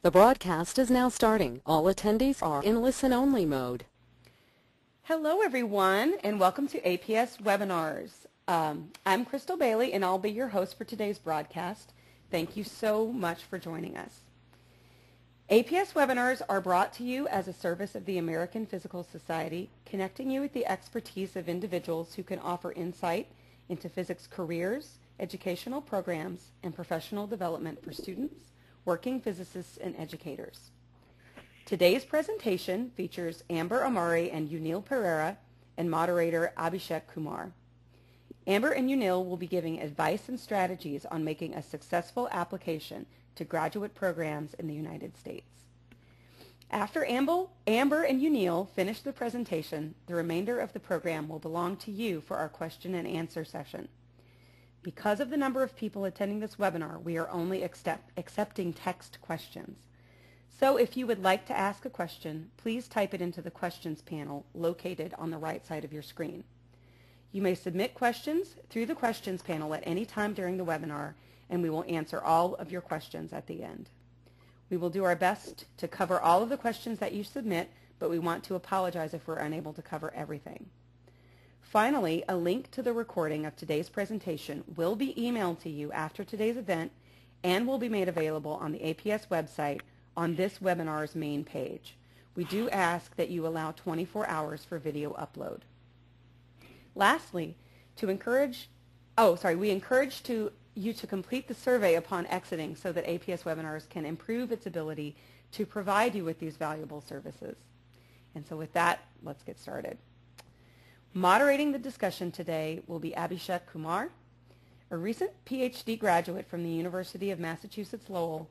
The broadcast is now starting. All attendees are in listen-only mode. Hello, everyone, and welcome to APS Webinars. I'm Crystal Bailey, and I'll be your host for today's broadcast. Thank you so much for joining us. APS Webinars are brought to you as a service of the American Physical Society, connecting you with the expertise of individuals who can offer insight into physics careers, educational programs, and professional development for students, working physicists, and educators. Today's presentation features Amber Amari and Unil Perera and moderator Abhishek Kumar. Amber and Unil will be giving advice and strategies on making a successful application to graduate programs in the United States. After Amber and Unil finish the presentation, the remainder of the program will belong to you for our question and answer session. Because of the number of people attending this webinar, we are only accepting text questions. So if you would like to ask a question, please type it into the questions panel located on the right side of your screen. You may submit questions through the questions panel at any time during the webinar, and we will answer all of your questions at the end. We will do our best to cover all of the questions that you submit, but we want to apologize if we're unable to cover everything. Finally, a link to the recording of today's presentation will be emailed to you after today's event and will be made available on the APS website on this webinar's main page. We do ask that you allow 24 hours for video upload. Lastly, we encourage you to complete the survey upon exiting so that APS Webinars can improve its ability to provide you with these valuable services. And so with that, let's get started. Moderating the discussion today will be Abhishek Kumar, a recent PhD graduate from the University of Massachusetts Lowell.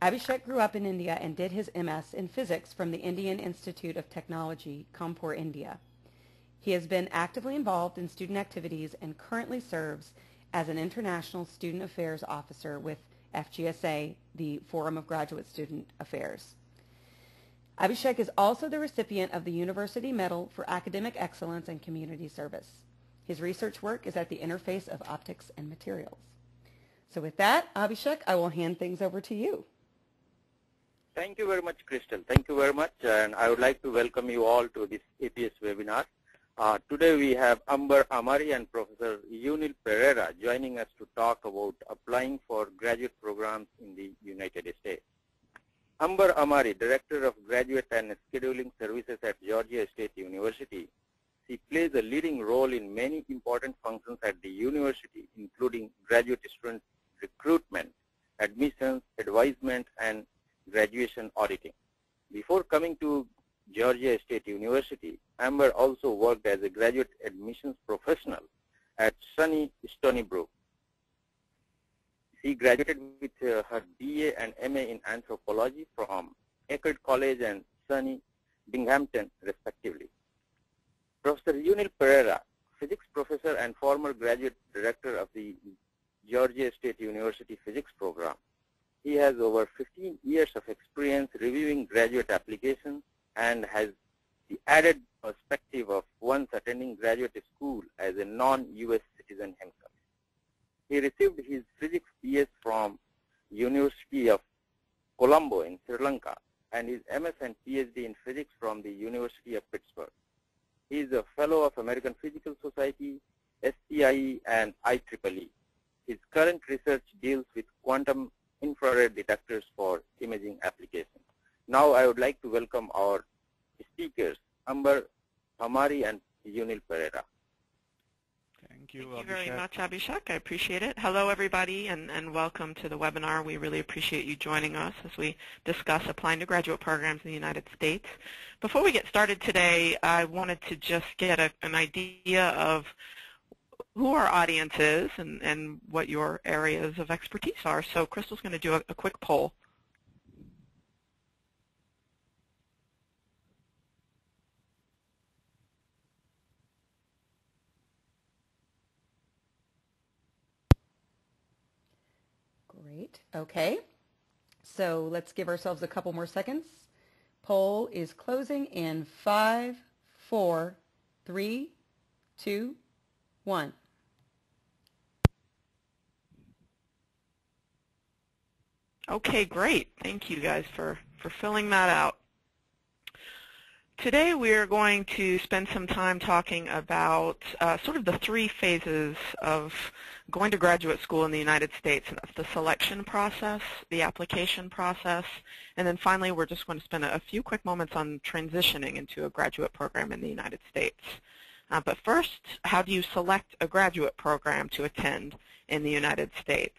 Abhishek grew up in India and did his MS in physics from the Indian Institute of Technology, Kanpur, India. He has been actively involved in student activities and currently serves as an International Student Affairs Officer with FGSA, the Forum of Graduate Student Affairs. Abhishek is also the recipient of the University Medal for Academic Excellence and Community Service. His research work is at the interface of optics and materials. So with that, Abhishek, I will hand things over to you. Thank you very much, Crystal. Thank you very much, and I would like to welcome you all to this APS webinar. Today we have Amber Amari and Professor Unil Perera joining us to talk about applying for graduate programs in the United States. Amber Amari, Director of Graduate and Scheduling Services at Georgia State University. She plays a leading role in many important functions at the university, including graduate student recruitment, admissions, advisement, and graduation auditing. Before coming to Georgia State University, Amber also worked as a graduate admissions professional at SUNY Stony Brook. She graduated with her BA and MA in anthropology from Eckerd College and SUNY Binghamton, respectively. Professor Unil Perera, physics professor and former graduate director of the Georgia State University Physics program. He has over 15 years of experience reviewing graduate applications and has the added perspective of once attending graduate school as a non-US citizen himself. He received his physics PS from University of Colombo in Sri Lanka and his MS and PhD in physics from the University of Pittsburgh. He is a fellow of American Physical Society, SCIE, and IEEE. His current research deals with quantum infrared detectors for imaging applications. Now I would like to welcome our speakers, Amber Amari and Unil Perera. Thank you very much, Abhishek. I appreciate it. Hello, everybody, and welcome to the webinar. We really appreciate you joining us as we discuss applying to graduate programs in the United States. Before we get started today, I wanted to just get an idea of who our audience is and what your areas of expertise are. So Crystal's going to do a quick poll. Great. Okay. So let's give ourselves a couple more seconds. Poll is closing in 5, 4, 3, 2, 1. Okay, great. Thank you guys for filling that out. Today we are going to spend some time talking about sort of the three phases of going to graduate school in the United States. And that's the selection process, the application process, and then finally we're just going to spend a few quick moments on transitioning into a graduate program in the United States. But first, how do you select a graduate program to attend in the United States?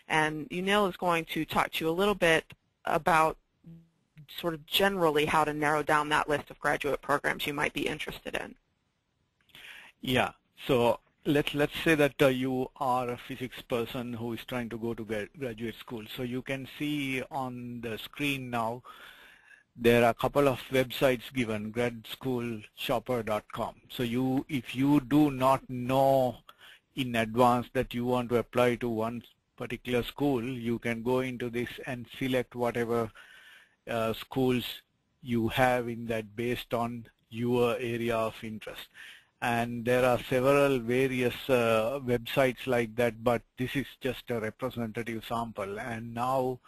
And Unil is going to talk to you a little bit about sort of generally how to narrow down that list of graduate programs you might be interested in. Yeah. So let's say that you are a physics person who is trying to go to graduate school. So you can see on the screen now there are a couple of websites given, gradschoolshopper.com. So if you do not know in advance that you want to apply to one particular school, you can go into this and select whatever schools you have in that based on your area of interest. And there are several various websites like that, but this is just a representative sample. And now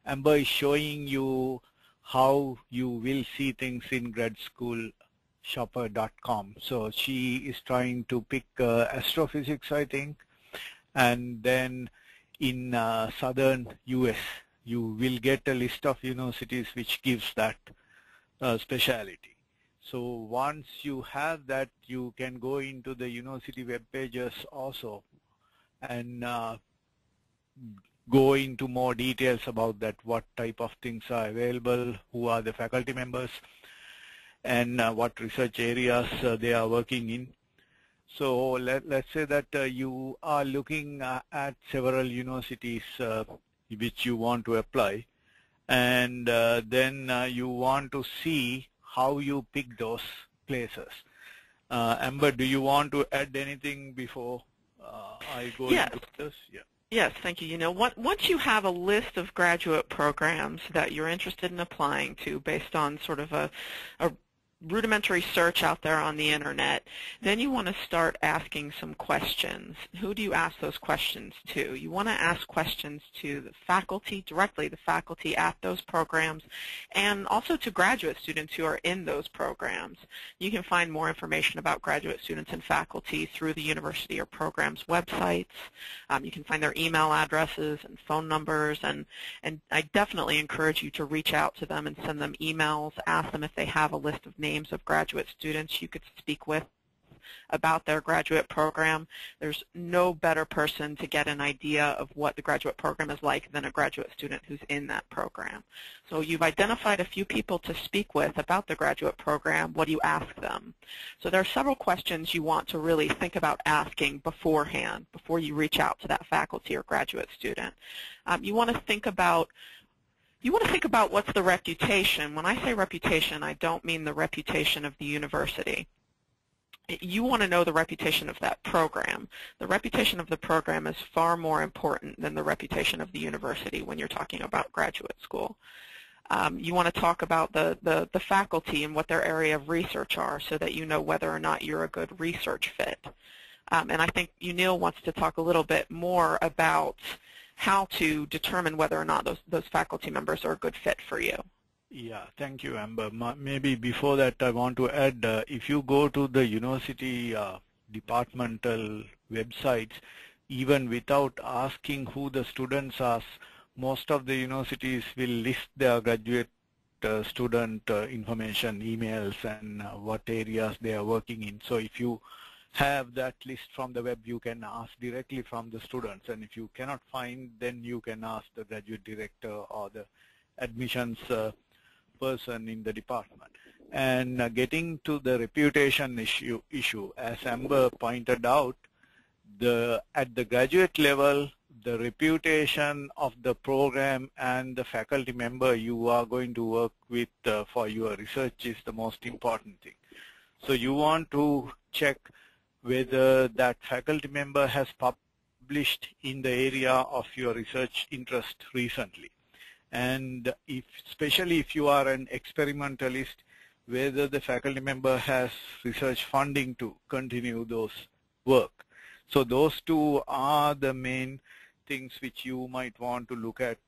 Amber is showing you how you will see things in gradschoolshopper.com. So she is trying to pick astrophysics, I think, and then in southern US you will get a list of universities which gives that specialty. So once you have that, you can go into the university web pages also and go into more details about that, what type of things are available, who are the faculty members, and what research areas they are working in. So let's say that you are looking at several universities which you want to apply, and then you want to see how you pick those places. Amber, do you want to add anything before I go into this? Yeah. Yes, thank you. Once you have a list of graduate programs that you're interested in applying to based on sort of a rudimentary search out there on the internet, then you want to start asking some questions. Who do you ask those questions to? You want to ask questions to the faculty, directly the faculty at those programs, and also to graduate students who are in those programs. You can find more information about graduate students and faculty through the university or program's websites. You can find their email addresses and phone numbers, and I definitely encourage you to reach out to them and send them emails, ask them if they have a list of names of graduate students you could speak with about their graduate program. There's no better person to get an idea of what the graduate program is like than a graduate student who's in that program. So you've identified a few people to speak with about the graduate program. What do you ask them? So there are several questions you want to really think about asking beforehand, before you reach out to that faculty or graduate student. You want to think about what's the reputation. When I say reputation, I don't mean the reputation of the university. You want to know the reputation of that program. The reputation of the program is far more important than the reputation of the university when you're talking about graduate school. You want to talk about the faculty and what their area of research are so that you know whether or not you're a good research fit. And I think Unil wants to talk a little bit more about how to determine whether or not those faculty members are a good fit for you. Yeah, thank you, Amber. Maybe before that I want to add, if you go to the university departmental websites, even without asking who the students are, most of the universities will list their graduate student information, emails, and what areas they are working in. So if you have that list from the web, you can ask directly from the students, and if you cannot find, then you can ask the graduate director or the admissions person in the department. And getting to the reputation issue, as Amber pointed out, at the graduate level, the reputation of the program and the faculty member you are going to work with for your research is the most important thing. So you want to check whether that faculty member has published in the area of your research interest recently. And especially if you are an experimentalist, whether the faculty member has research funding to continue those work. So those two are the main things which you might want to look at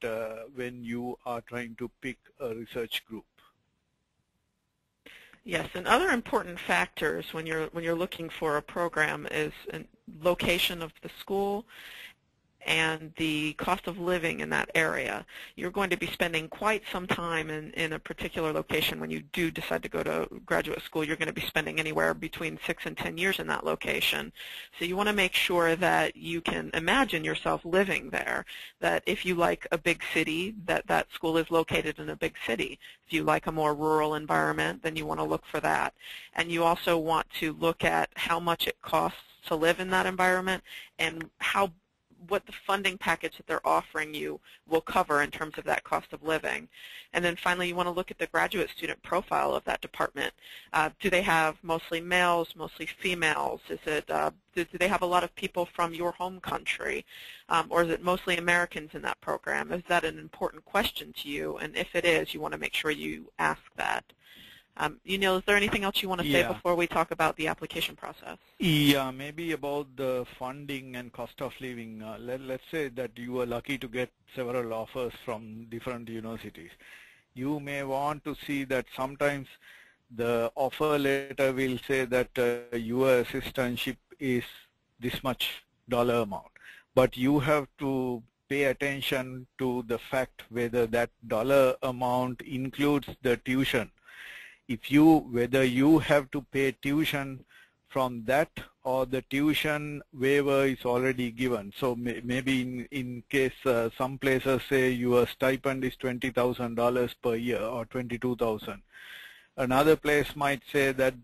when you are trying to pick a research group. Yes, and other important factors when you're looking for a program is location of the school and the cost of living in that area. You're going to be spending quite some time in a particular location when you do decide to go to graduate school. You're going to be spending anywhere between 6 and 10 years in that location. So you want to make sure that you can imagine yourself living there, that if you like a big city, that school is located in a big city. If you like a more rural environment, then you want to look for that. And you also want to look at how much it costs to live in that environment and what the funding package that they're offering you will cover in terms of that cost of living. And then finally, you want to look at the graduate student profile of that department. Do they have mostly males, mostly females? Is it, do they have a lot of people from your home country? Or is it mostly Americans in that program? Is that an important question to you? And if it is, you want to make sure you ask that. Unil, is there anything else you want to say before we talk about the application process? Yeah, maybe about the funding and cost of living. Let's say that you were lucky to get several offers from different universities. You may want to see that sometimes the offer letter will say that your assistantship is this much dollar amount, but you have to pay attention to the fact whether that dollar amount includes the tuition. Whether you have to pay tuition from that or the tuition waiver is already given. So maybe in case some places say your stipend is $20,000 per year or $22,000. Another place might say that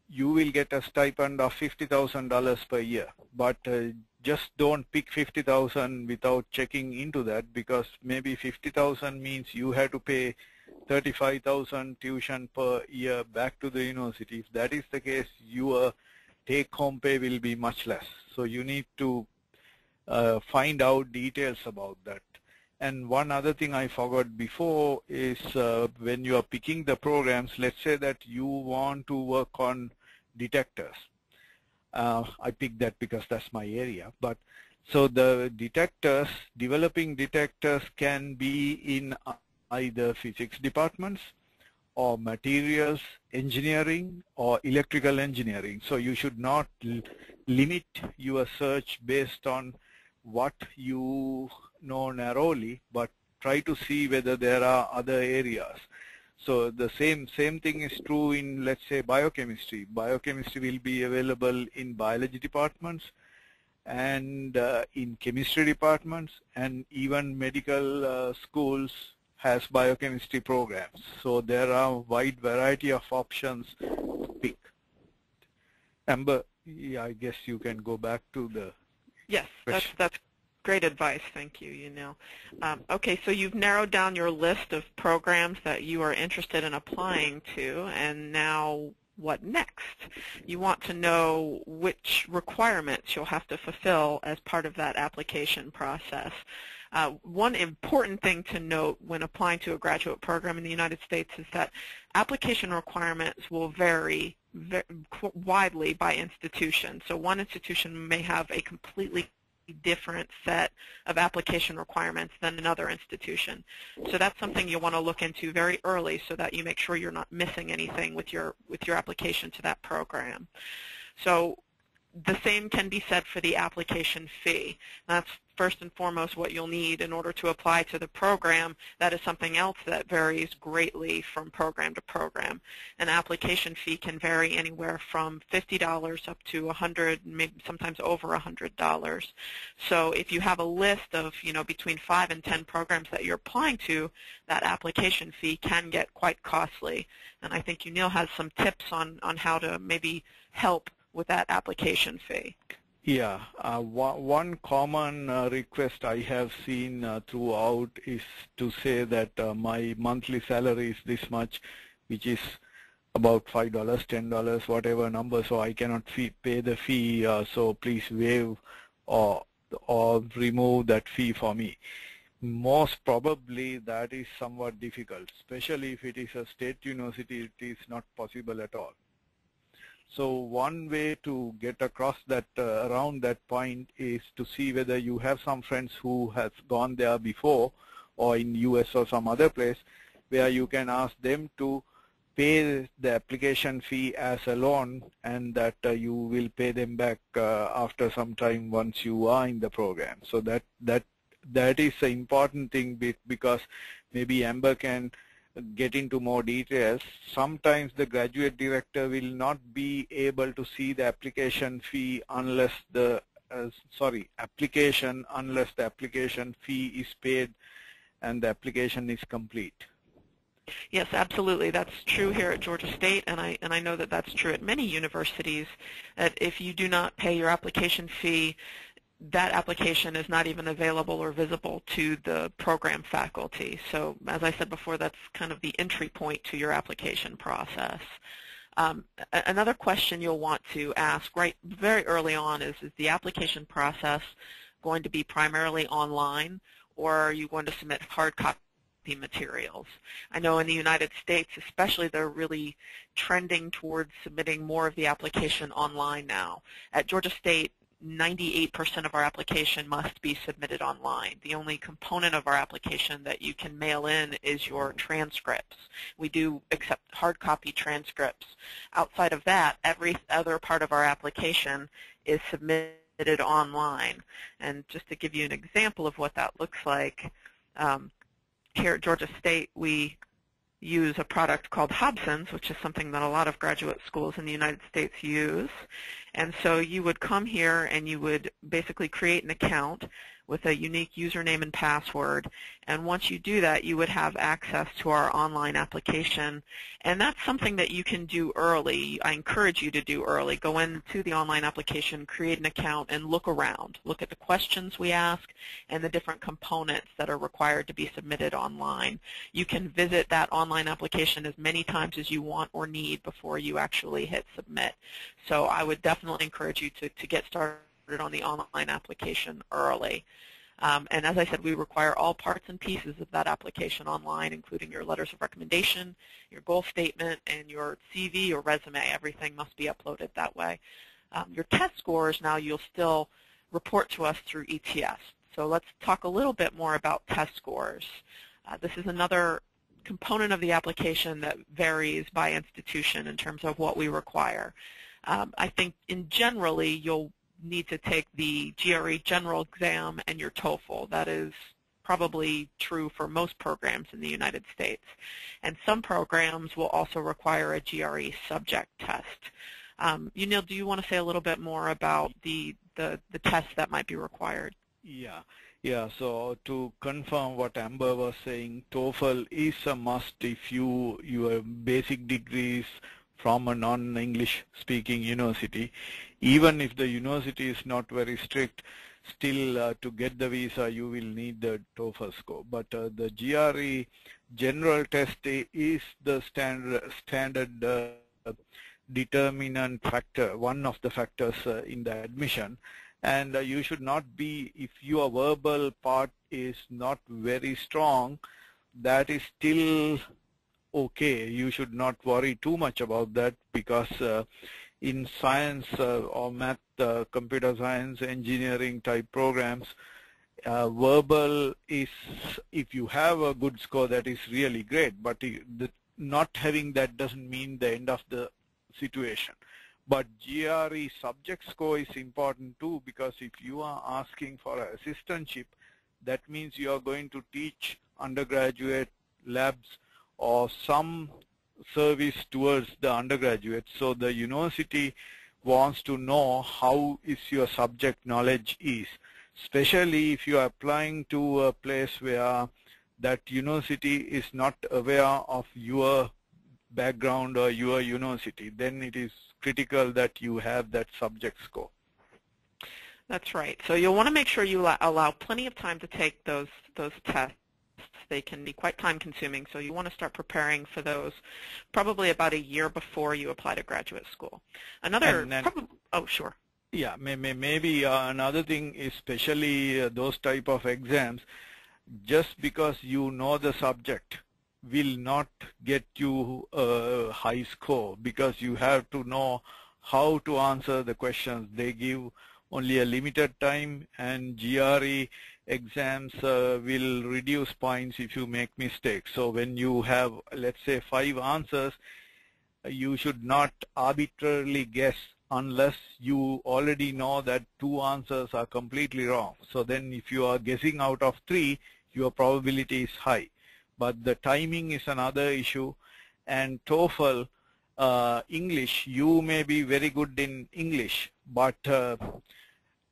you will get a stipend of $50,000 per year, but just don't pick 50,000 without checking into that, because maybe 50,000 means you have to pay 35,000 tuition per year back to the university. If that is the case, your take-home pay will be much less. So you need to find out details about that. And one other thing I forgot before is when you are picking the programs, let's say that you want to work on detectors. I picked that because that's my area. But so the detectors, developing detectors can be in either physics departments or materials engineering or electrical engineering. So you should not limit your search based on what you know narrowly, but try to see whether there are other areas. So the same thing is true in, let's say, biochemistry. Biochemistry will be available in biology departments and in chemistry departments, and even medical schools has biochemistry programs. So there are a wide variety of options to pick. Amber, yeah, I guess you can go back to the Yes, question. that's great advice. Thank you, Unil. Okay, so you've narrowed down your list of programs that you are interested in applying to, and now what next? You want to know which requirements you'll have to fulfill as part of that application process. One important thing to note when applying to a graduate program in the United States is that application requirements will vary widely by institution. So one institution may have a completely different set of application requirements than another institution. So that's something you want to look into very early so that you make sure you're not missing anything with your application to that program. So the same can be said for the application fee. That's first and foremost what you'll need in order to apply to the program. That is something else that varies greatly from program to program. An application fee can vary anywhere from $50 up to $100, maybe sometimes over $100. So if you have a list of, between 5 and 10 programs that you're applying to, that application fee can get quite costly. And I think Unil has some tips on how to maybe help with that application fee. Yeah, one common request I have seen throughout is to say that my monthly salary is this much, which is about $5, $10, whatever number, so I cannot pay the fee, so please waive or remove that fee for me. Most probably that is somewhat difficult, especially if it is a state university, it is not possible at all. So one way to get across that, around that point is to see whether you have some friends who have gone there before or in US or some other place where you can ask them to pay the application fee as a loan, and that you will pay them back after some time once you are in the program. So that is an important thing, because maybe Amber can get into more details. Sometimes the graduate director will not be able to see the application fee unless the application fee is paid and the application is complete. Yes, absolutely. That's true here at Georgia State, and I know that that's true at many universities, that if you do not pay your application fee, that application is not even available or visible to the program faculty. So as I said before, that's kind of the entry point to your application process. Another question you'll want to ask very early on is the application process going to be primarily online, or are you going to submit hard copy materials? I know in the United States especially, they're really trending towards submitting more of the application online now. At Georgia State, 98% of our application must be submitted online. The only component of our application that you can mail in is your transcripts. We do accept hard copy transcripts. Outside of that, every other part of our application is submitted online. And just to give you an example of what that looks like, here at Georgia State, we use a product called Hobson's, which is something that a lot of graduate schools in the United States use. And so you would come here and you would basically create an account with a unique username and password. And once you do that, you would have access to our online application. And that's something that you can do early. I encourage you to do early. Go into the online application, create an account, and look around. Look at the questions we ask and the different components that are required to be submitted online. You can visit that online application as many times as you want or need before you actually hit submit. So I would definitely encourage you to get started on the online application early. And as I said, we require all parts and pieces of that application online, including your letters of recommendation, your goal statement, and your CV or resume. Everything must be uploaded that way. Your test scores, now you'll still report to us through ETS. So let's talk a little bit more about test scores. This is another component of the application that varies by institution in terms of what we require. I think in generally you'll need to take the GRE general exam and your TOEFL. That is probably true for most programs in the United States. And some programs will also require a GRE subject test. Unil, do you want to say a little bit more about the tests that might be required? Yeah, so to confirm what Amber was saying, TOEFL is a must if your basic degrees from a non-English speaking university. Even if the university is not very strict, still to get the visa you will need the TOEFL score. But the GRE general test is the standard determinant factor, one of the factors in the admission. And you should not be, if your verbal part is not very strong, that is still okay. You should not worry too much about that, because in science or math, computer science, engineering type programs, verbal is, if you have a good score, that is really great, but not having that doesn't mean the end of the situation. But GRE subject score is important too, because if you are asking for an assistantship, that means you are going to teach undergraduate labs or some service towards the undergraduate. So the university wants to know how is your subject knowledge is, especially if you are applying to a place where that university is not aware of your background or your university. Then it is critical that you have that subject score. That's right. So you'll want to make sure you allow plenty of time to take those tests. They can be quite time-consuming, so you want to start preparing for those probably about a year before you apply to graduate school. Oh, sure. Yeah, maybe another thing, especially those type of exams, just because you know the subject will not get you a high score, because you have to know how to answer the questions. They give only a limited time, and GRE exams will reduce points if you make mistakes. So when you have, let's say, 5 answers, you should not arbitrarily guess unless you already know that 2 answers are completely wrong. So then if you are guessing out of 3, your probability is high. But the timing is another issue. And TOEFL, English, you may be very good in English, but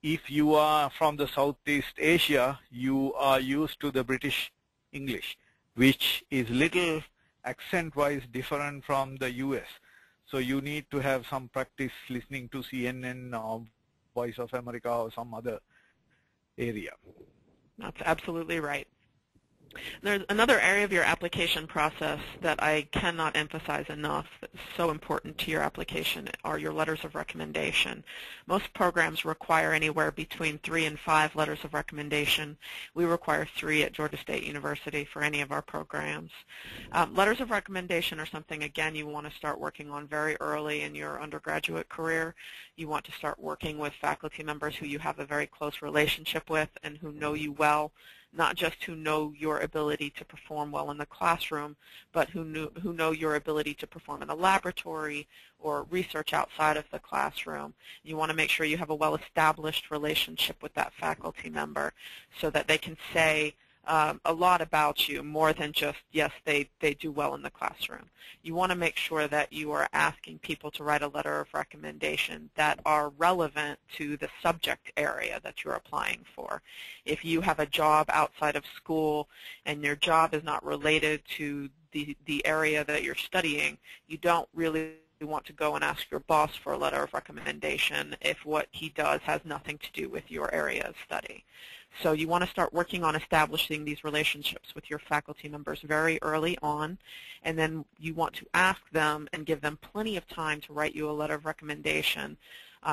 if you are from the Southeast Asia, you are used to the British English, which is little accent-wise different from the US. So you need to have some practice listening to CNN or Voice of America or some other area. That's absolutely right. There's another area of your application process that I cannot emphasize enough that's so important to your application are your letters of recommendation. Most programs require anywhere between 3 and 5 letters of recommendation. We require 3 at Georgia State University for any of our programs. Letters of recommendation are something, again, you want to start working on very early in your undergraduate career. You want to start working with faculty members who you have a very close relationship with and who know you well, not just who know your ability to perform well in the classroom, but who know your ability to perform in the laboratory or research outside of the classroom. You want to make sure you have a well-established relationship with that faculty member so that they can say a lot about you, more than just, yes, they do well in the classroom. You want to make sure that you are asking people to write a letter of recommendation that are relevant to the subject area that you're applying for. If you have a job outside of school and your job is not related to the area that you're studying, you don't really want to go and ask your boss for a letter of recommendation if what he does has nothing to do with your area of study. So you want to start working on establishing these relationships with your faculty members very early on, and then you want to ask them and give them plenty of time to write you a letter of recommendation.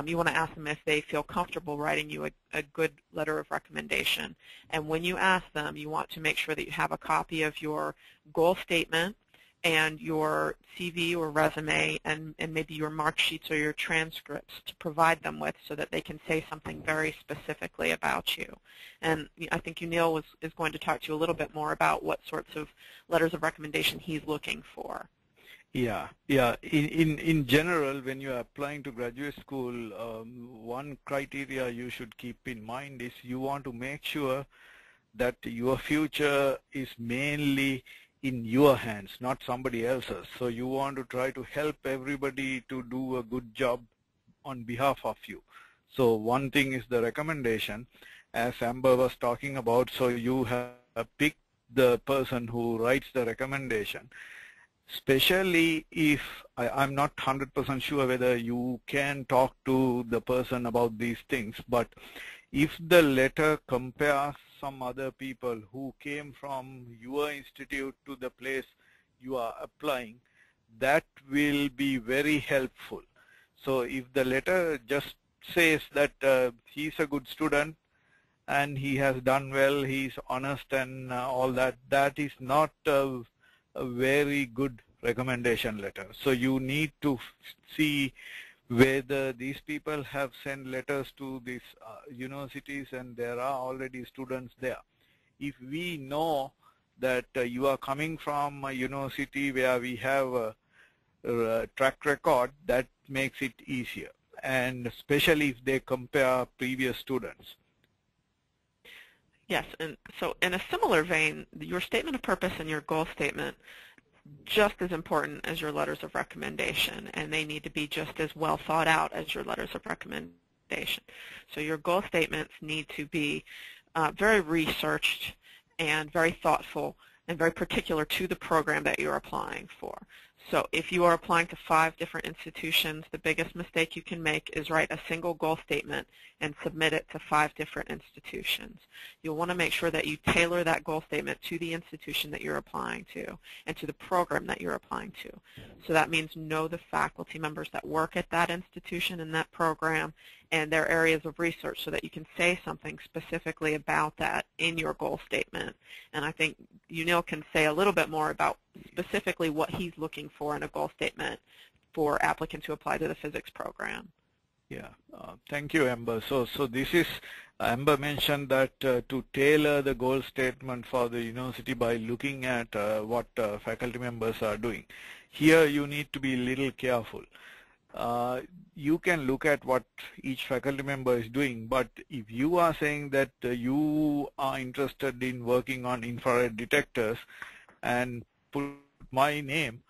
You want to ask them if they feel comfortable writing you a good letter of recommendation. And when you ask them, you want to make sure that you have a copy of your goal statement and your CV or resume and maybe your mark sheets or your transcripts to provide them with so that they can say something very specifically about you. And I think Unil is going to talk to you a little bit more about what sorts of letters of recommendation he's looking for. Yeah. In general, when you are applying to graduate school, one criteria you should keep in mind is you want to make sure that your future is mainly in your hands, not somebody else's. So you want to try to help everybody to do a good job on behalf of you. So one thing is the recommendation, as Amber was talking about. So you have picked the person who writes the recommendation, especially if I'm not 100% sure whether you can talk to the person about these things, but if the letter compares some other people who came from your institute to the place you are applying, that will be very helpful. So if the letter just says that he's a good student and he has done well, he's honest and all that, that is not a very good recommendation letter. So you need to see whether these people have sent letters to these universities and there are already students there. If we know that you are coming from a university where we have a track record, that makes it easier, and especially if they compare previous students. Yes, and so in a similar vein, your statement of purpose and your goal statement just as important as your letters of recommendation, and they need to be just as well thought out as your letters of recommendation. So your goal statements need to be very researched and very thoughtful and very particular to the program that you're applying for. So if you are applying to 5 different institutions, the biggest mistake you can make is write a single goal statement and submit it to 5 different institutions. You'll want to make sure that you tailor that goal statement to the institution that you're applying to and to the program that you're applying to. So that means know the faculty members that work at that institution and that program and their areas of research so that you can say something specifically about that in your goal statement. And I think Unil can say a little bit more about specifically what he's looking for in a goal statement for applicants who apply to the physics program. Yeah, thank you, Amber. So this is, Amber mentioned that to tailor the goal statement for the university by looking at what faculty members are doing. Here you need to be a little careful. You can look at what each faculty member is doing, but if you are saying that you are interested in working on infrared detectors and put my name,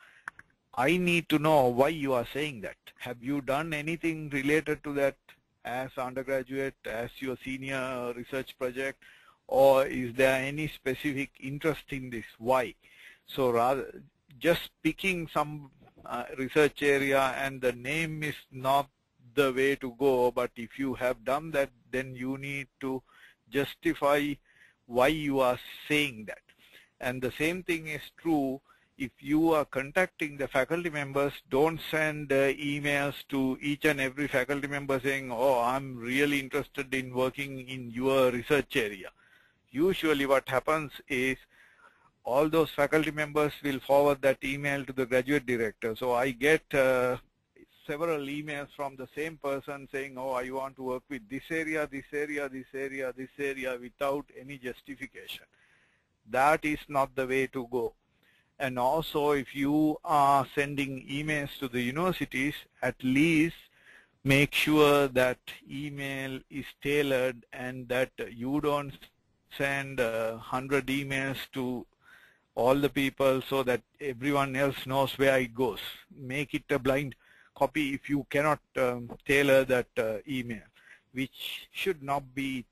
I need to know why you are saying that. Have you done anything related to that as undergraduate, as your senior research project, or is there any specific interest in this? Why? So rather, just picking some research area and the name is not the way to go, but if you have done that, then you need to justify why you are saying that. And the same thing is true if you are contacting the faculty members. Don't send emails to each and every faculty member saying, oh, I'm really interested in working in your research area. Usually what happens is all those faculty members will forward that email to the graduate director. So I get several emails from the same person saying, oh, I want to work with this area, this area, this area, this area, without any justification. That is not the way to go. And also, if you are sending emails to the universities, at least make sure that email is tailored and that you don't send 100 emails to all the people so that everyone else knows where it goes. Make it a blind copy if you cannot tailor that email, which should not be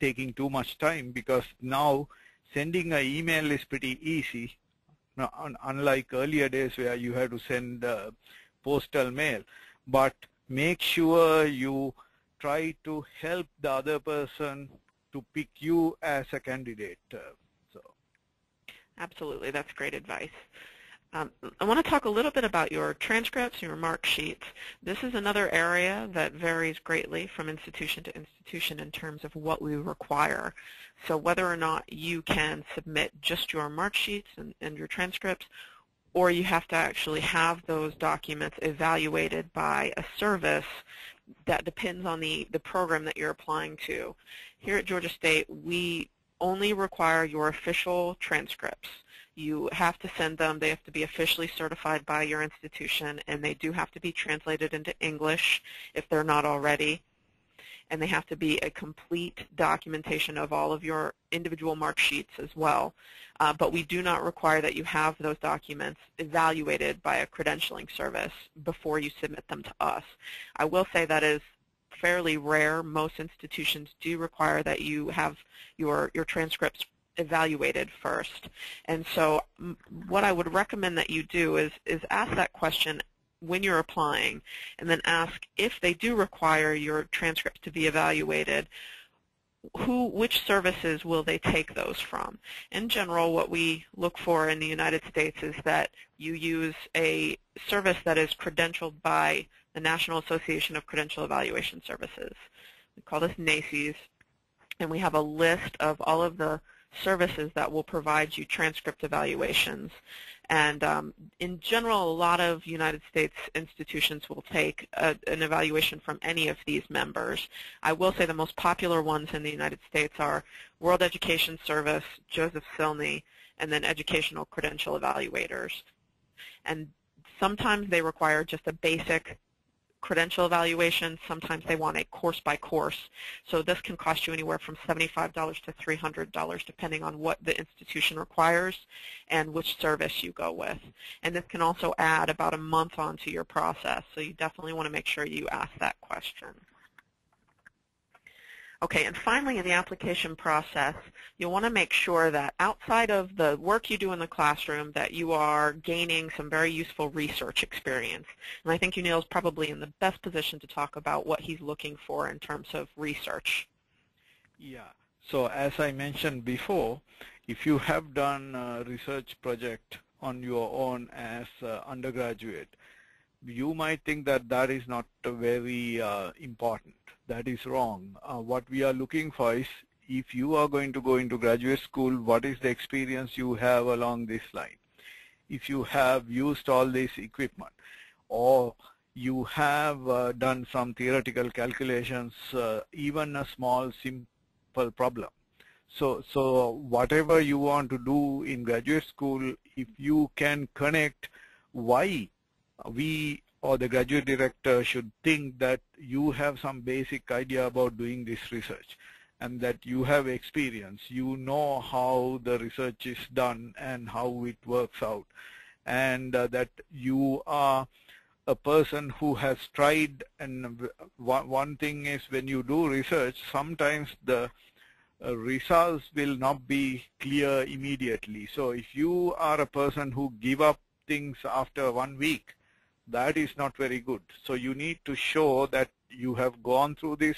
taking too much time, because now sending an email is pretty easy. Now, unlike earlier days where you had to send postal mail. But make sure you try to help the other person to pick you as a candidate. Absolutely, that's great advice. I want to talk a little bit about your transcripts, your mark sheets. This is another area that varies greatly from institution to institution in terms of what we require. So whether or not you can submit just your mark sheets and your transcripts, or you have to actually have those documents evaluated by a service, that depends on the program that you're applying to. Here at Georgia State, we only require your official transcripts. You have to send them. They have to be officially certified by your institution, and they do have to be translated into English if they're not already. And they have to be a complete documentation of all of your individual mark sheets as well. But we do not require that you have those documents evaluated by a credentialing service before you submit them to us. I will say that is fairly rare. Most institutions do require that you have your transcripts evaluated first. And so what I would recommend that you do is ask that question when you're applying, and then ask if they do require your transcripts to be evaluated, which services will they take those from? In general, what we look for in the United States is that you use a service that is credentialed by the National Association of Credential Evaluation Services. We call this NACES, and we have a list of all of the services that will provide you transcript evaluations. And in general, a lot of United States institutions will take an evaluation from any of these members. I will say the most popular ones in the United States are World Education Service, Joseph Silney, and then Educational Credential Evaluators. And sometimes they require just a basic credential evaluation. Sometimes they want a course by course. So this can cost you anywhere from $75 to $300 depending on what the institution requires and which service you go with. And this can also add about a month onto your process. So you definitely want to make sure you ask that question. Okay, and finally in the application process, you'll want to make sure that outside of the work you do in the classroom that you are gaining some very useful research experience. And I think Unil is probably in the best position to talk about what he's looking for in terms of research. Yeah, so as I mentioned before, if you have done a research project on your own as undergraduate, you might think that that is not very important. That is wrong. What we are looking for is, if you are going to go into graduate school, what is the experience you have along this line? If you have used all this equipment, or you have done some theoretical calculations, even a small simple problem. So whatever you want to do in graduate school, if you can connect why we or the graduate director should think that you have some basic idea about doing this research, and that you have experience, you know how the research is done and how it works out, and that you are a person who has tried. And one thing is, when you do research, sometimes the results will not be clear immediately. So if you are a person who give up things after 1 week, that is not very good. So you need to show that you have gone through this,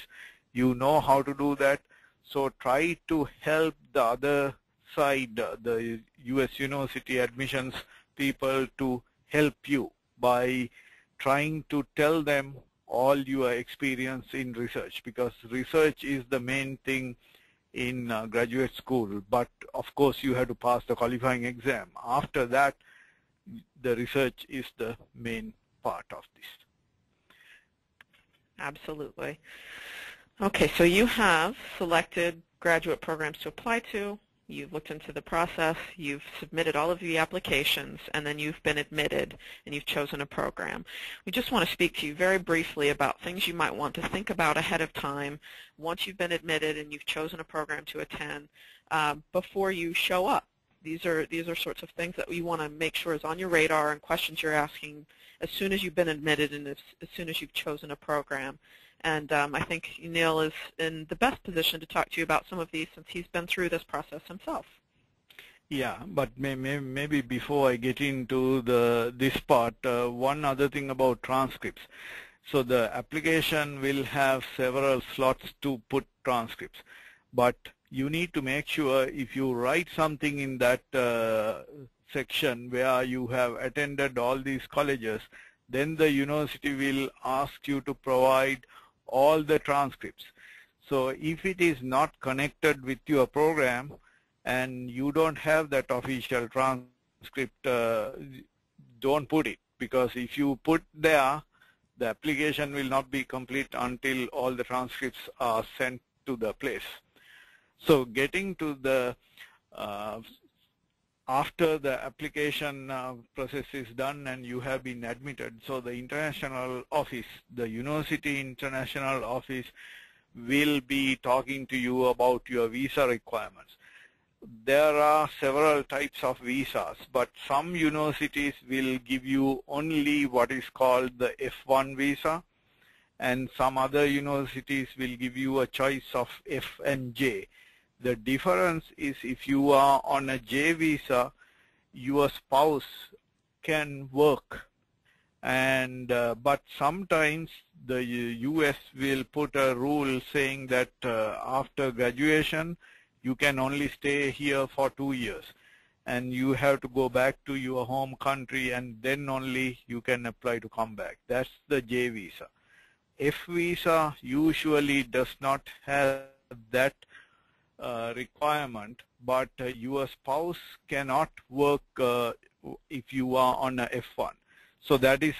you know how to do that. So try to help the other side, the US university admissions people, to help you by trying to tell them all your experience in research, because research is the main thing in graduate school. But of course you have to pass the qualifying exam. After that, the research is the main part of this. Absolutely. Okay, so you have selected graduate programs to apply to, you've looked into the process, you've submitted all of the applications, and then you've been admitted and you've chosen a program. We just want to speak to you very briefly about things you might want to think about ahead of time once you've been admitted and you've chosen a program to attend before you show up. These are sorts of things that you want to make sure is on your radar, and questions you're asking as soon as you've been admitted and as soon as you've chosen a program. And I think Unil is in the best position to talk to you about some of these, since he's been through this process himself. Yeah, but maybe before I get into this part, one other thing about transcripts. So the application will have several slots to put transcripts, but you need to make sure if you write something in that section where you have attended all these colleges, then the university will ask you to provide all the transcripts. So if it is not connected with your program and you don't have that official transcript, don't put it, because if you put there, the application will not be complete until all the transcripts are sent to the place. So getting to the after the application process is done and you have been admitted, so the international office, the university international office, will be talking to you about your visa requirements. There are several types of visas, but some universities will give you only what is called the F1 visa, and some other universities will give you a choice of F and J. The difference is, if you are on a J visa, your spouse can work, and but sometimes the US will put a rule saying that after graduation you can only stay here for 2 years, and you have to go back to your home country, and then only you can apply to come back. That's the J visa. F visa usually does not have that requirement, but your spouse cannot work if you are on a F1. So that is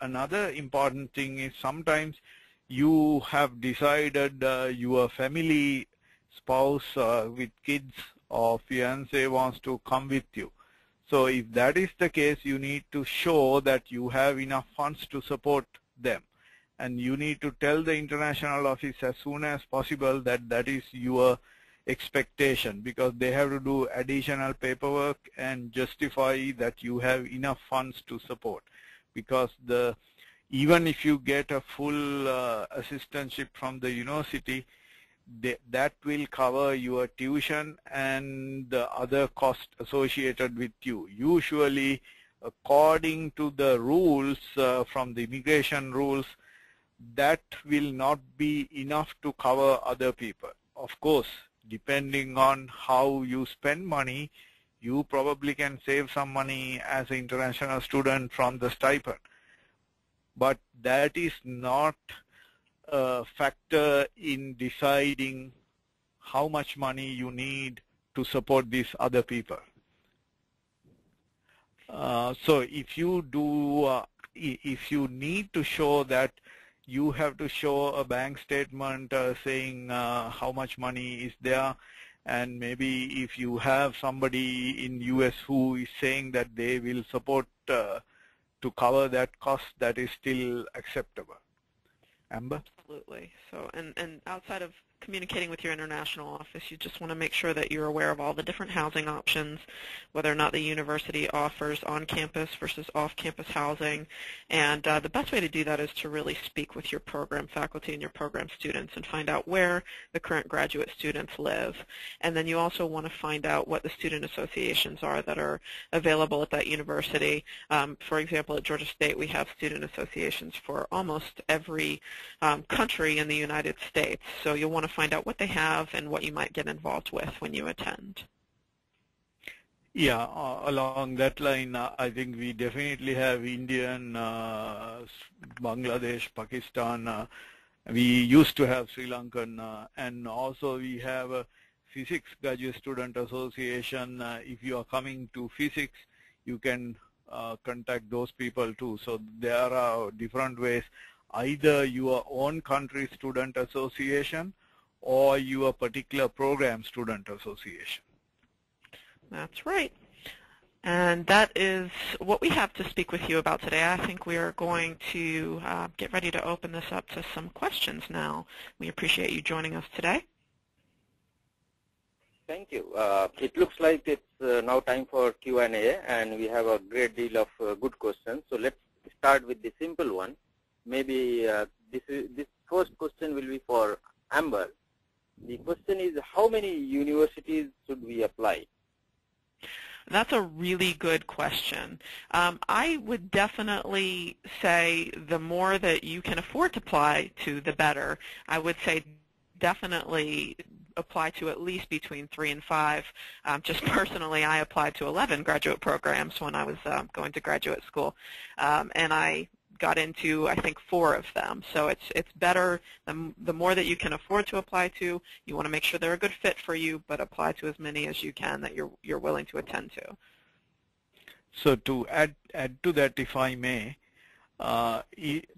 another important thing. Is sometimes you have decided your family spouse with kids or fiance wants to come with you. So if that is the case, you need to show that you have enough funds to support them, and you need to tell the international office as soon as possible that that is your expectation, because they have to do additional paperwork and justify that you have enough funds to support. Because even if you get a full assistantship from the university, that will cover your tuition and the other costs associated with you. Usually, according to the rules from the immigration rules, that will not be enough to cover other people. Of course, depending on how you spend money, you probably can save some money as an international student from the stipend. But that is not a factor in deciding how much money you need to support these other people. So if you do if you need to show that, you have to show a bank statement saying how much money is there, and maybe if you have somebody in US who is saying that they will support to cover that cost, that is still acceptable. Amber? Absolutely. So, and outside of communicating with your international office, you just want to make sure that you're aware of all the different housing options, whether or not the university offers on-campus versus off-campus housing. And the best way to do that is to really speak with your program faculty and your program students and find out where the current graduate students live. And then you also want to find out what the student associations are that are available at that university. For example, at Georgia State, we have student associations for almost every country in the United States. So you'll want to find out what they have and what you might get involved with when you attend. Yeah, along that line, I think we definitely have Indian, Bangladesh, Pakistan. We used to have Sri Lankan, and also we have a Physics Graduate Student Association. If you are coming to physics, you can contact those people too. So there are different ways, either your own country student association or your particular program student association. That's right. And that is what we have to speak with you about today. I think we are going to get ready to open this up to some questions now. We appreciate you joining us today. Thank you. It looks like it's now time for Q&A, and we have a great deal of good questions. So let's start with the simple one. Maybe this first question will be for Amber. The question is, how many universities should we apply? That's a really good question. I would definitely say the more that you can afford to apply to, the better. I would say definitely apply to at least between 3 and 5. Just personally, I applied to 11 graduate programs when I was going to graduate school, and I got into, I think, 4 of them. So it's better, the more that you can afford to apply to. You want to make sure they're a good fit for you, but apply to as many as you can that you're willing to attend to. So to add to that, if I may,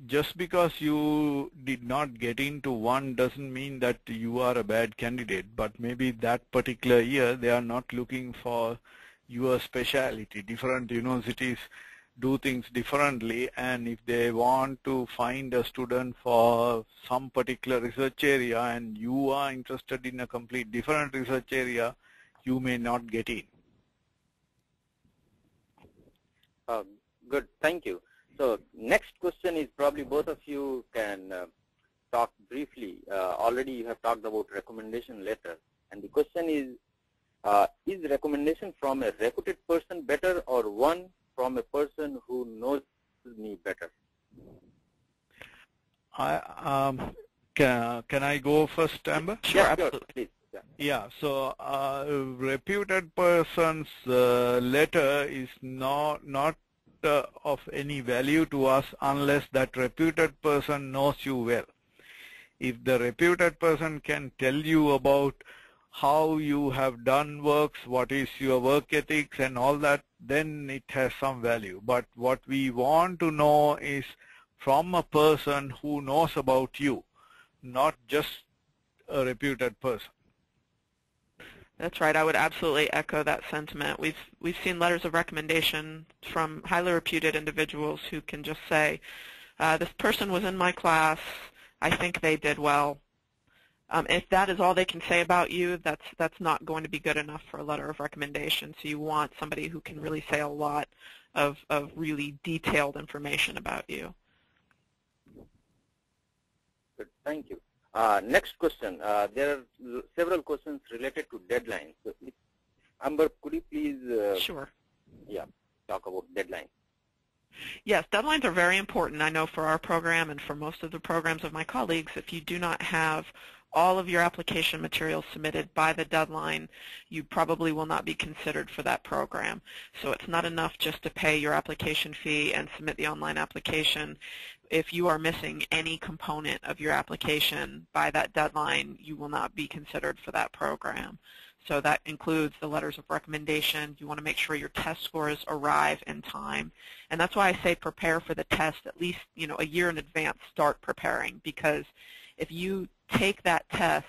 just because you did not get into one doesn't mean that you are a bad candidate, but maybe that particular year they are not looking for your specialty. Different universities do things differently, and if they want to find a student for some particular research area and you are interested in a complete different research area, you may not get in. Good, thank you. So next question is probably both of you can talk briefly. Already you have talked about recommendation letter, and the question is recommendation from a reputed person better or one from a person who knows me better? Can I go first, Amber? Sure, Yeah, absolutely. sure, please. Yeah. Yeah, so reputed person's letter is not of any value to us unless that reputed person knows you well. If the reputed person can tell you about how you have done works, what is your work ethics and all that, then it has some value. But what we want to know is from a person who knows about you, not just a reputed person. That's right. I would absolutely echo that sentiment. We've seen letters of recommendation from highly reputed individuals who can just say, this person was in my class, I think they did well. If that is all they can say about you, that's not going to be good enough for a letter of recommendation. So you want somebody who can really say a lot of really detailed information about you. Good, thank you. Next question. There are several questions related to deadlines. So, Amber, could you please Sure. Yeah, talk about deadlines? Yes, deadlines are very important. I know for our program and for most of the programs of my colleagues, if you do not have all of your application materials submitted by the deadline, you probably will not be considered for that program. So it's not enough just to pay your application fee and submit the online application. If you are missing any component of your application by that deadline, you will not be considered for that program. So that includes the letters of recommendation. You want to make sure your test scores arrive in time. And that's why I say prepare for the test at least, a year in advance. Start preparing, because if you take that test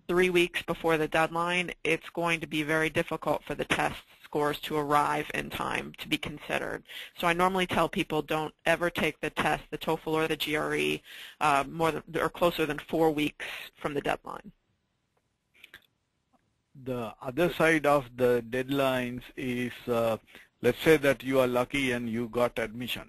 3 weeks before the deadline, it's going to be very difficult for the test scores to arrive in time to be considered. So I normally tell people don't ever take the test, the TOEFL or the GRE, closer than 4 weeks from the deadline. The other side of the deadlines is, let's say that you are lucky and you got admission.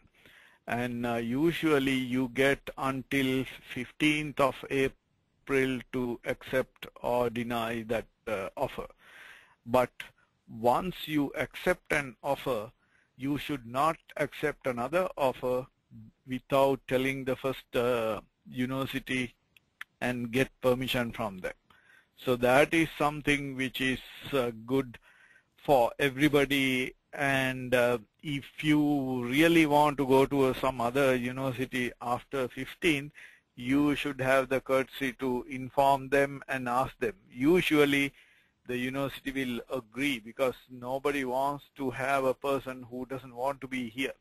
And usually you get until 15th of April to accept or deny that offer. But once you accept an offer, you should not accept another offer without telling the first university and get permission from them. So that is something which is good for everybody. And if you really want to go to some other university after 15, you should have the courtesy to inform them and ask them. Usually the university will agree, because nobody wants to have a person who doesn't want to be here.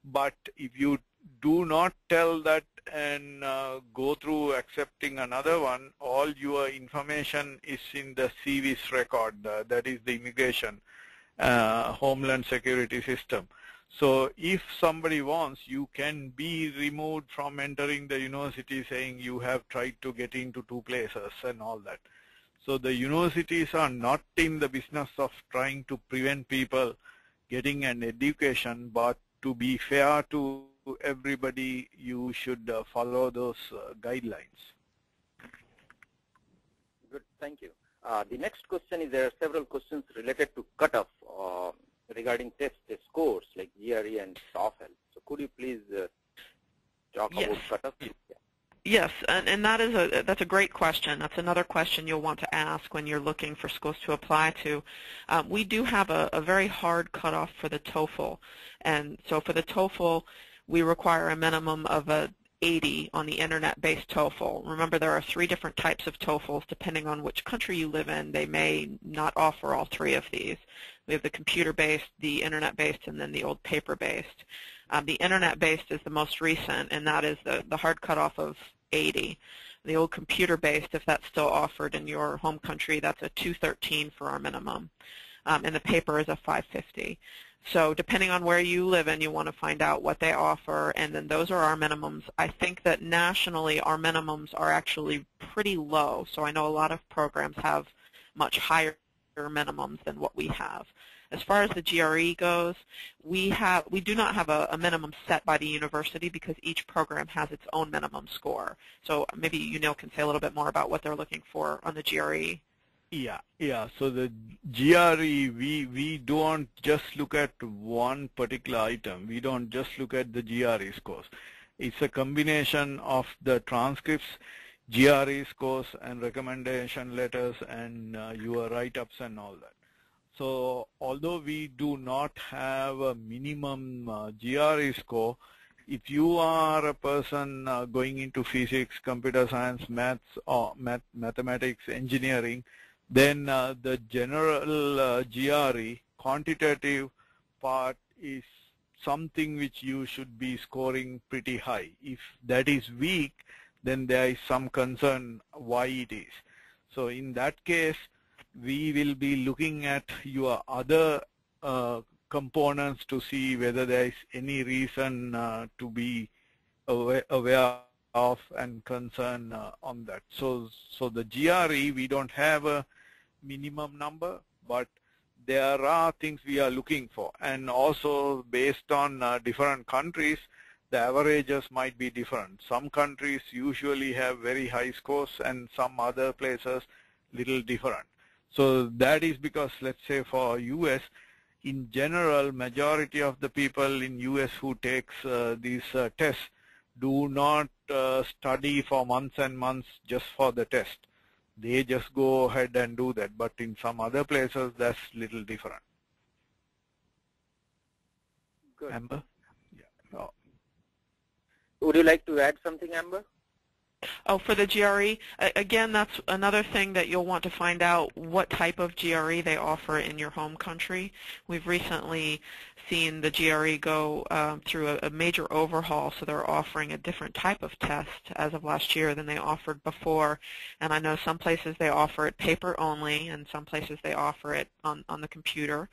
But if you do not tell that and go through accepting another one, all your information is in the CVS record, that is the immigration Homeland Security system. So if somebody wants, you can be removed from entering the university saying you have tried to get into 2 places and all that. So the universities are not in the business of trying to prevent people getting an education, but to be fair to everybody, you should follow those guidelines. Good, thank you. The next question is, there are several questions related to cutoff regarding test scores like GRE and TOEFL. So could you please talk about cutoff? Yes, and that's a great question. That's another question you'll want to ask when you're looking for schools to apply to. We do have a very hard cutoff for the TOEFL, and so for the TOEFL, we require a minimum of a 80 on the internet-based TOEFL. Remember, there are 3 different types of TOEFLs. Depending on which country you live in, they may not offer all 3 of these. We have the computer-based, the internet-based, and then the old paper-based. The internet-based is the most recent, and that is the hard cutoff of 80. The old computer-based, if that's still offered in your home country, that's a 213 for our minimum, and the paper is a 550. So depending on where you live in, you want to find out what they offer, and then those are our minimums. I think that nationally our minimums are actually pretty low, so I know a lot of programs have much higher minimums than what we have. As far as the GRE goes, we do not have a minimum set by the university, because each program has its own minimum score. So maybe Unil can say a little bit more about what they're looking for on the GRE. Yeah. So the GRE, we don't just look at one particular item. We don't just look at the GRE scores. It's a combination of the transcripts, GRE scores, and recommendation letters, and your write-ups and all that. So although we do not have a minimum GRE score, if you are a person going into physics, computer science, maths, or mathematics, engineering, then the general GRE quantitative part is something which you should be scoring pretty high. If that is weak, then there is some concern why it is. So in that case, we will be looking at your other components to see whether there is any reason to be aware of and concern on that. So the GRE, we don't have a minimum number, but there are things we are looking for. And also based on different countries, the averages might be different. Some countries usually have very high scores, and some other places little different. So that is because, let's say for US, in general, majority of the people in US who takes these tests do not study for months and months just for the test. They just go ahead and do that. But in some other places, that's little different. Good. Amber? Yeah. Oh. Would you like to add something, Amber? Oh, for the GRE, again, that's another thing that you'll want to find out what type of GRE they offer in your home country. We've recently seen the GRE go through a major overhaul, so they're offering a different type of test as of last year than they offered before. And I know some places they offer it paper only, and some places they offer it on the computer.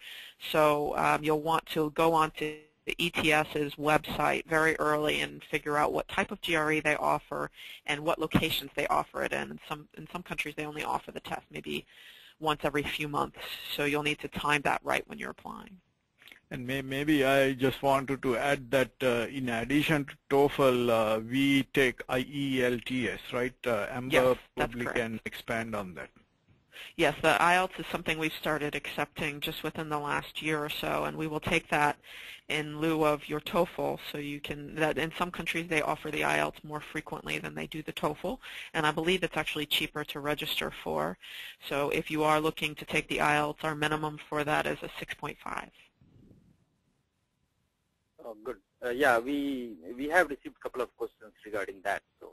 So you'll want to go on to the ETS's website very early and figure out what type of GRE they offer and what locations they offer it in. In some countries they only offer the test maybe once every few months, so you'll need to time that right when you're applying. And maybe I just wanted to add that in addition to TOEFL, we take IELTS, right? Amber Yes, that's probably correct. can expand on that. Yes, the IELTS is something we've started accepting just within the last year or so, and we will take that in lieu of your TOEFL. So you can, that in some countries they offer the IELTS more frequently than they do the TOEFL, and I believe it's actually cheaper to register for. So if you are looking to take the IELTS, our minimum for that is a 6.5. Oh, good. Yeah, we have received a couple of questions regarding that, so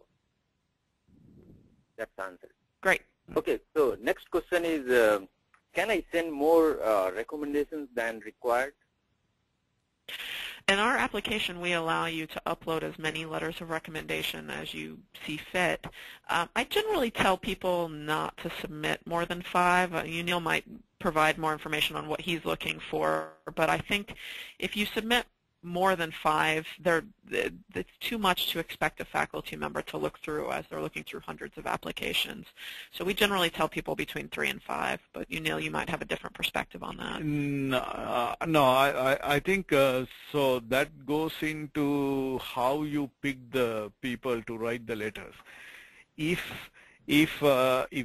that's answered. Great. Okay, so next question is, can I send more recommendations than required? In our application, we allow you to upload as many letters of recommendation as you see fit. I generally tell people not to submit more than 5. Unil might provide more information on what he's looking for, but I think if you submit more than 5, it's too much to expect a faculty member to look through as they're looking through hundreds of applications. So we generally tell people between 3 and 5, but Unil, you might have a different perspective on that. No, I think so that goes into how you pick the people to write the letters. If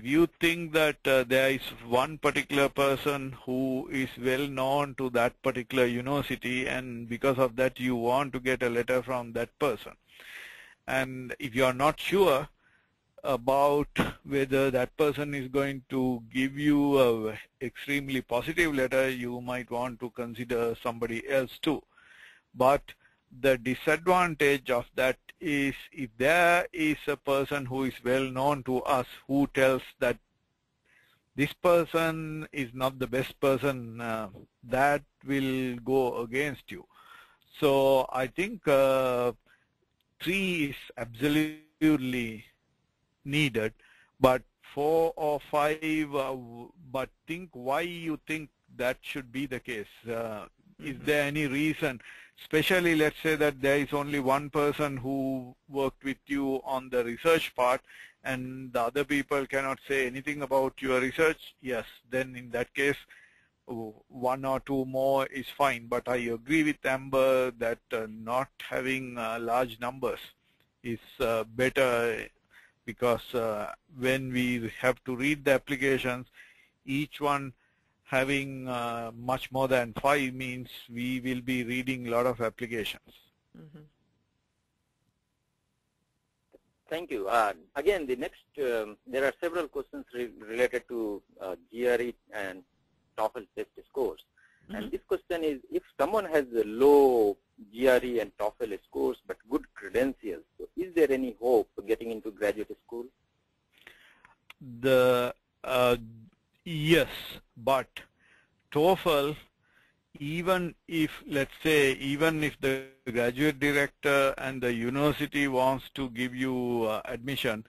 you think that there is one particular person who is well known to that particular university, and because of that you want to get a letter from that person, and if you are not sure about whether that person is going to give you a extremely positive letter, you might want to consider somebody else too. But the disadvantage of that is if there is a person who is well known to us who tells that this person is not the best person, that will go against you. So I think 3 is absolutely needed, but 4 or 5, but think why you think that should be the case. Is there any reason? Especially, let's say that there is only one person who worked with you on the research part and the other people cannot say anything about your research. Yes, then in that case, 1 or 2 more is fine. But I agree with Amber that not having large numbers is better, because when we have to read the applications, each one having much more than 5 means we will be reading a lot of applications. Mm-hmm. Thank you. Again, the next, there are several questions related to GRE and TOEFL test scores. Mm-hmm. And this question is, if someone has a low GRE and TOEFL scores but good credentials, so is there any hope of getting into graduate school? Yes, but TOEFL, even if, let's say, even if the graduate director and the university wants to give you admission,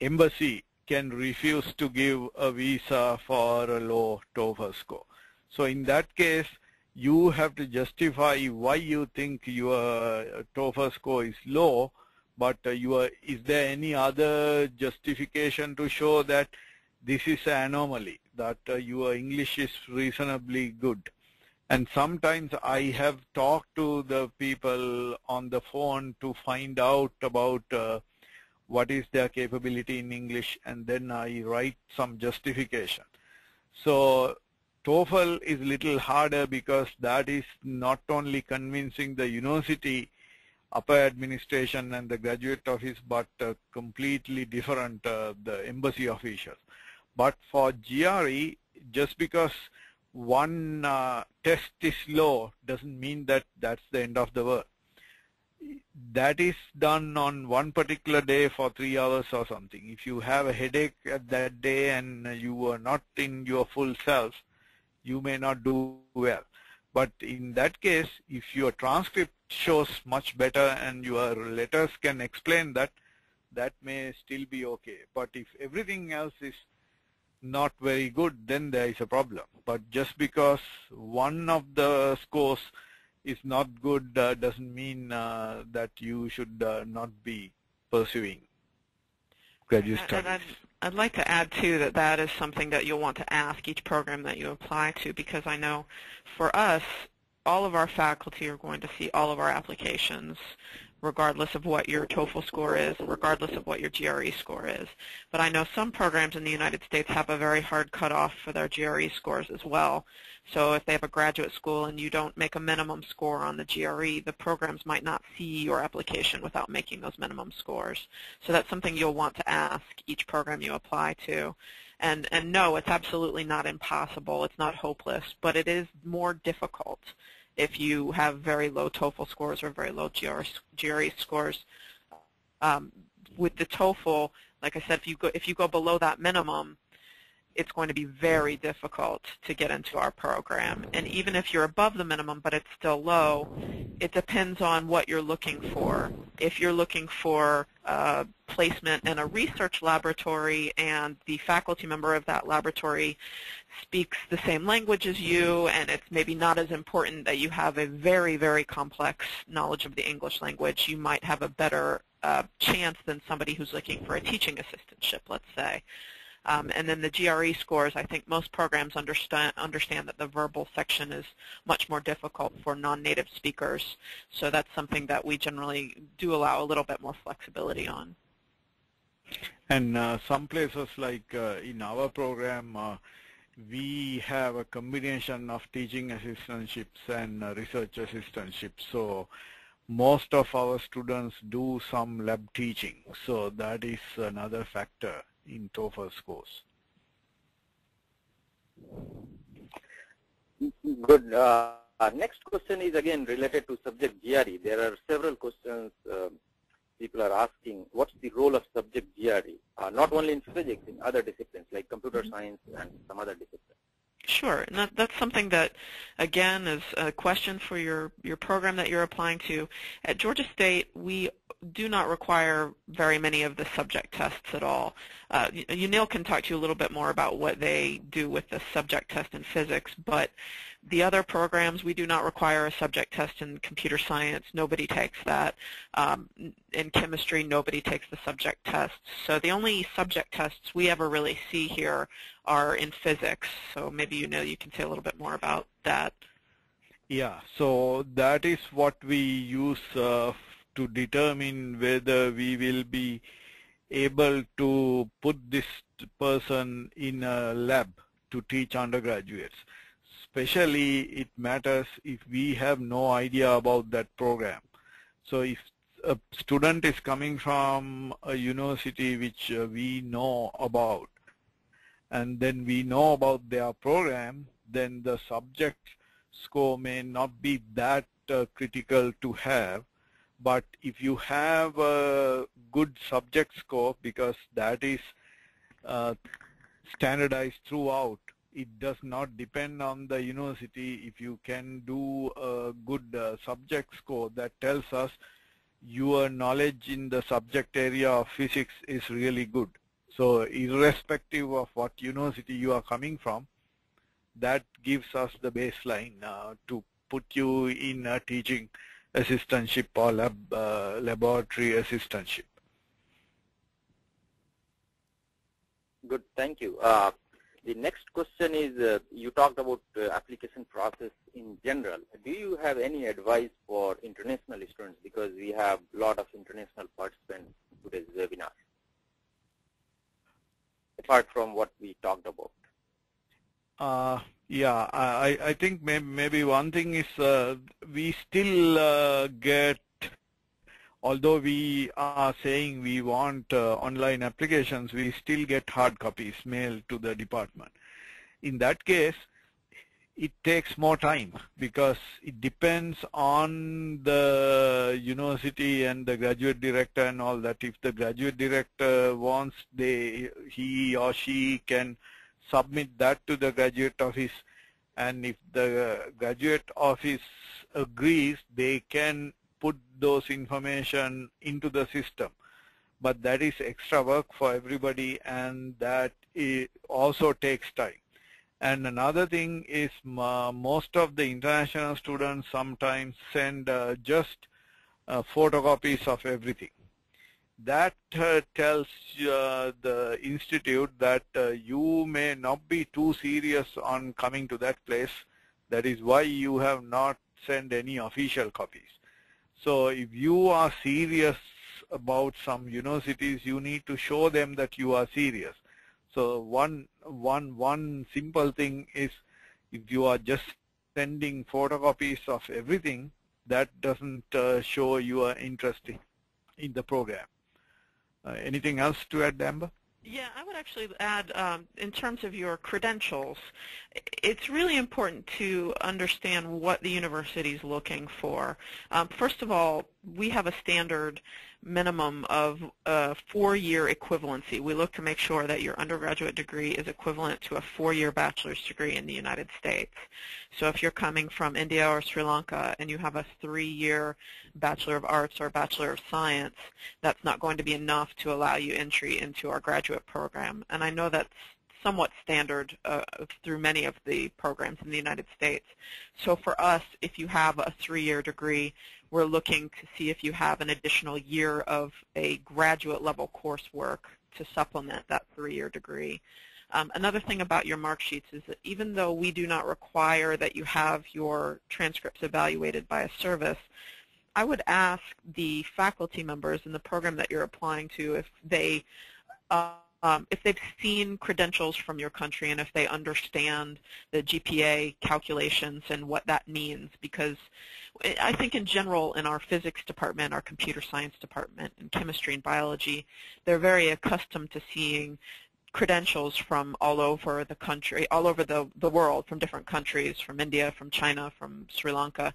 embassy can refuse to give a visa for a low TOEFL score. So in that case, you have to justify why you think your TOEFL score is low, but is there any other justification to show that this is an anomaly, that your English is reasonably good? And sometimes I have talked to the people on the phone to find out about what is their capability in English, and then I write some justification. So TOEFL is a little harder because that is not only convincing the university, upper administration and the graduate office, but completely different, the embassy officials. But for GRE, just because one test is low doesn't mean that that's the end of the world. that is done on one particular day for 3 hours or something. If you have a headache at that day and you are not in your full self, you may not do well. But in that case, if your transcript shows much better and your letters can explain that, that may still be okay. But if everything else is not very good, then there is a problem. But just because one of the scores is not good doesn't mean that you should not be pursuing graduate studies. I'd like to add, too, that that is something that you'll want to ask each program that you apply to, because I know for us, all of our faculty are going to see all of our applications, regardless of what your TOEFL score is, regardless of what your GRE score is. But I know some programs in the United States have a very hard cutoff for their GRE scores as well. So if they have a graduate school and you don't make a minimum score on the GRE, the programs might not see your application without making those minimum scores. So that's something you'll want to ask each program you apply to. And no, it's absolutely not impossible. It's not hopeless, but it is more difficult if you have very low TOEFL scores or very low GRE scores. With the TOEFL, like I said, if you go below that minimum, it's going to be very difficult to get into our program. And even if you're above the minimum but it's still low, it depends on what you're looking for. If you're looking for placement in a research laboratory and the faculty member of that laboratory speaks the same language as you, and it's maybe not as important that you have a very, very complex knowledge of the English language, you might have a better chance than somebody who's looking for a teaching assistantship, let's say. And then the GRE scores, I think most programs understand that the verbal section is much more difficult for non-native speakers. So that's something that we generally do allow a little bit more flexibility on. And some places like in our program, we have a combination of teaching assistantships and research assistantships. So most of our students do some lab teaching. So that is another factor in TOEFL scores. Good. Next question is again related to subject GRE. There are several questions people are asking. What's the role of subject GRE? Not only in physics, in other disciplines like computer science and some other disciplines. Sure, and that's something that, again, is a question for your program that you're applying to. At Georgia State, we do not require very many of the subject tests at all. Unil can talk to you a little bit more about what they do with the subject test in physics, but the other programs, we do not require a subject test in computer science. Nobody takes that. In chemistry, nobody takes the subject tests. So the only subject tests we ever really see here are in physics. So maybe you can say a little bit more about that. Yeah, so that is what we use to determine whether we will be able to put this person in a lab to teach undergraduates. Especially it matters if we have no idea about that program. So if a student is coming from a university which we know about, and then we know about their program, then the subject score may not be that critical to have. But if you have a good subject score, because that is standardized throughout, it does not depend on the university. If you can do a good subject score, that tells us your knowledge in the subject area of physics is really good. So irrespective of what university you are coming from, that gives us the baseline to put you in a teaching assistantship or laboratory assistantship. Good, thank you. The next question is, you talked about application process in general. Do you have any advice for international students, because we have a lot of international participants in today's webinar, apart from what we talked about? Yeah, I think maybe one thing is we still get, although we are saying we want online applications, we still get hard copies mailed to the department. In that case, it takes more time because it depends on the university and the graduate director and all that. If the graduate director wants, he or she can submit that to the graduate office, and if the graduate office agrees, they can put those information into the system. But that is extra work for everybody, and that also takes time. And another thing is most of the international students sometimes send just photocopies of everything. That tells the institute that you may not be too serious on coming to that place. That is why you have not sent any official copies. So if you are serious about some universities, you need to show them that you are serious. So one simple thing is, if you are just sending photocopies of everything, that doesn't show your interest in the program. Anything else to add, Amber? Yeah, I would actually add, in terms of your credentials, it's really important to understand what the university is looking for. First of all, we have a standard minimum of 4-year equivalency. We look to make sure that your undergraduate degree is equivalent to a 4-year bachelor's degree in the United States. So if you're coming from India or Sri Lanka and you have a 3-year Bachelor of Arts or Bachelor of Science, that's not going to be enough to allow you entry into our graduate program. And I know that's somewhat standard through many of the programs in the United States. So for us, if you have a 3-year degree, we're looking to see if you have an additional year of a graduate level coursework to supplement that 3-year degree. Another thing about your mark sheets is that even though we do not require that you have your transcripts evaluated by a service, I would ask the faculty members in the program that you're applying to if they've seen credentials from your country and if they understand the GPA calculations and what that means, because I think in general in our physics department, our computer science department, and chemistry and biology, they're very accustomed to seeing credentials from all over the country, all over the world, from different countries, from India, from China, from Sri Lanka.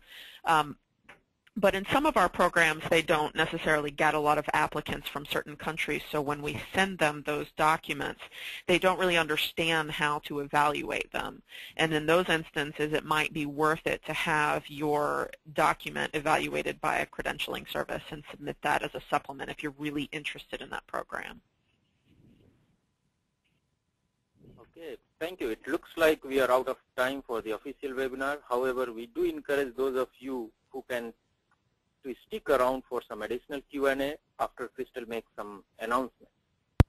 But in some of our programs, they don't necessarily get a lot of applicants from certain countries, so when we send them those documents, they don't really understand how to evaluate them. And in those instances, it might be worth it to have your document evaluated by a credentialing service and submit that as a supplement if you're really interested in that program. Okay, thank you. It looks like we are out of time for the official webinar. However, we do encourage those of you who can to stick around for some additional Q&A after Crystal makes some announcements.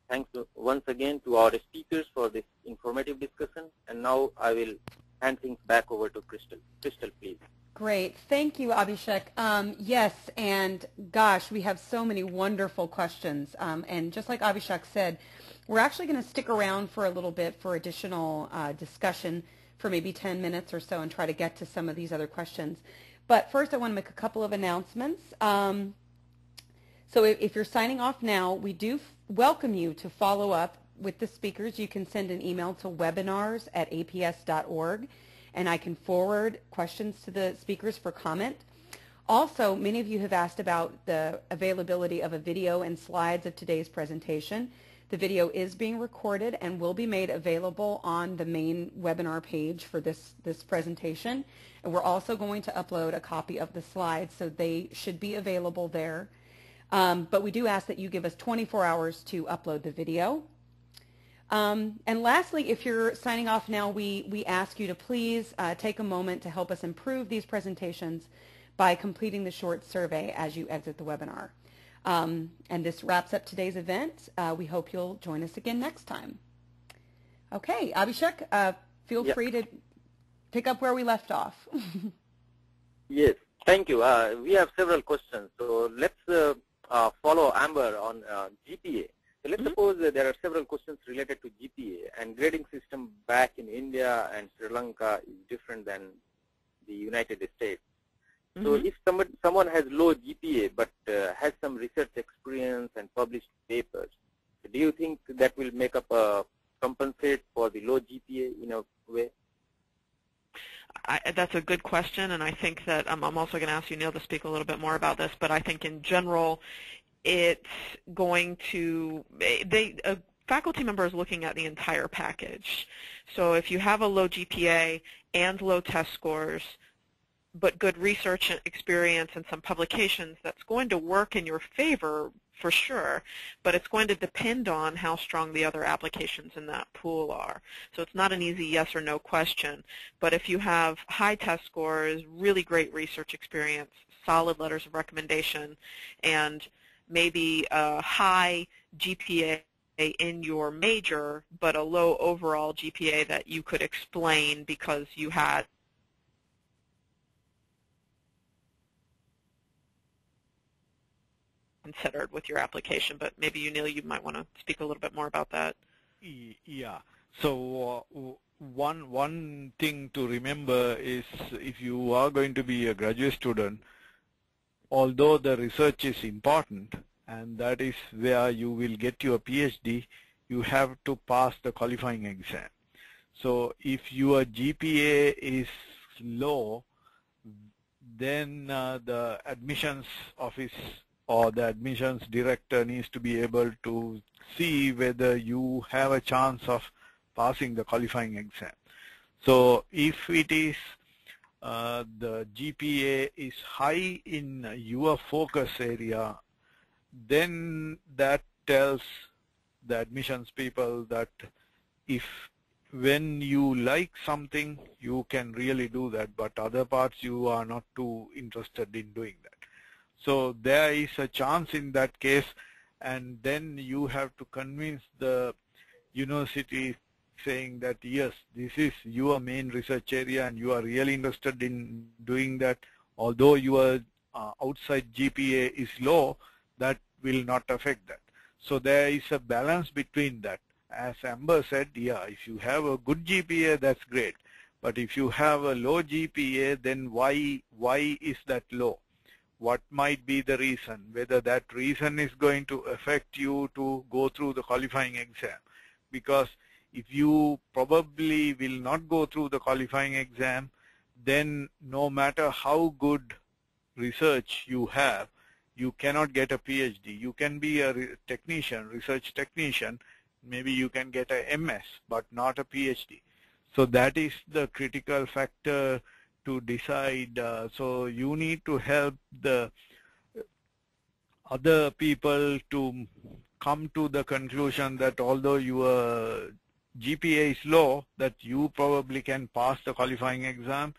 Thanks once again to our speakers for this informative discussion. And now I will hand things back over to Crystal. Crystal, please. Great. Thank you, Abhishek. Yes, and gosh, we have so many wonderful questions. And just like Abhishek said, we're actually going to stick around for a little bit for additional discussion for maybe 10 minutes or so and try to get to some of these other questions. But first, I want to make a couple of announcements. So if you're signing off now, we do welcome you to follow up with the speakers. You can send an email to webinars@aps.org, and I can forward questions to the speakers for comment. Also, many of you have asked about the availability of a video and slides of today's presentation. The video is being recorded and will be made available on the main webinar page for this presentation. And we're also going to upload a copy of the slides, so they should be available there. But we do ask that you give us 24 hours to upload the video. And lastly, if you're signing off now, we ask you to please take a moment to help us improve these presentations by completing the short survey as you exit the webinar. And this wraps up today's event. We hope you'll join us again next time. Okay, Abhishek, feel free to pick up where we left off. Yes, thank you. We have several questions. So let's follow Amber on GPA. So let's suppose that there are several questions related to GPA, and grading system back in India and Sri Lanka is different than the United States. So if someone has low GPA but has some research experience and published papers, do you think that will make up compensate for the low GPA in a way? That's a good question, and I think that I'm also going to ask you, Neil, to speak a little bit more about this, but I think in general it's going to, a faculty member is looking at the entire package. So if you have a low GPA and low test scores, but good research experience and some publications, that's going to work in your favor for sure, but it's going to depend on how strong the other applications in that pool are. So it's not an easy yes or no question, but if you have high test scores, really great research experience, solid letters of recommendation, and maybe a high GPA in your major, but a low overall GPA that you could explain because you had considered with your application. But maybe you, Neil, you might want to speak a little bit more about that. Yeah. So one thing to remember is if you are going to be a graduate student, although the research is important, and that is where you will get your PhD, you have to pass the qualifying exam. So if your GPA is low, then the admissions office or the admissions director needs to be able to see whether you have a chance of passing the qualifying exam. So if it is the GPA is high in your focus area, then that tells the admissions people that if when you like something, you can really do that, but other parts you are not too interested in doing that. So there is a chance in that case, and then you have to convince the university saying that yes, this is your main research area and you are really interested in doing that. Although your outside GPA is low, that will not affect that. So there is a balance between that. As Amber said, yeah, if you have a good GPA, that's great. But if you have a low GPA, then why is that low? What might be the reason? Whether that reason is going to affect you to go through the qualifying exam. Because if you probably will not go through the qualifying exam, then no matter how good research you have, you cannot get a PhD. You can be a technician, research technician, maybe you can get a MS, but not a PhD. So that is the critical factor to decide. So you need to help the other people to come to the conclusion that although your GPA is low, that you probably can pass the qualifying exam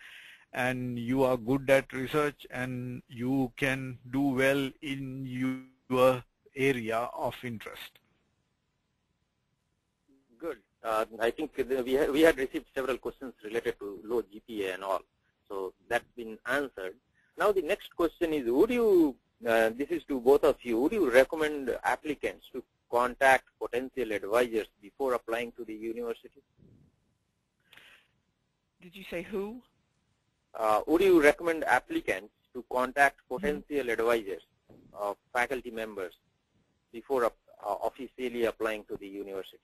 and you are good at research and you can do well in your area of interest. Good. I think we had received several questions related to low GPA and all. So that's been answered. Now the next question is, would you, this is to both of you, would you recommend applicants to contact potential advisors before applying to the university? Did you say who? Would you recommend applicants to contact potential advisors of faculty members before officially applying to the university?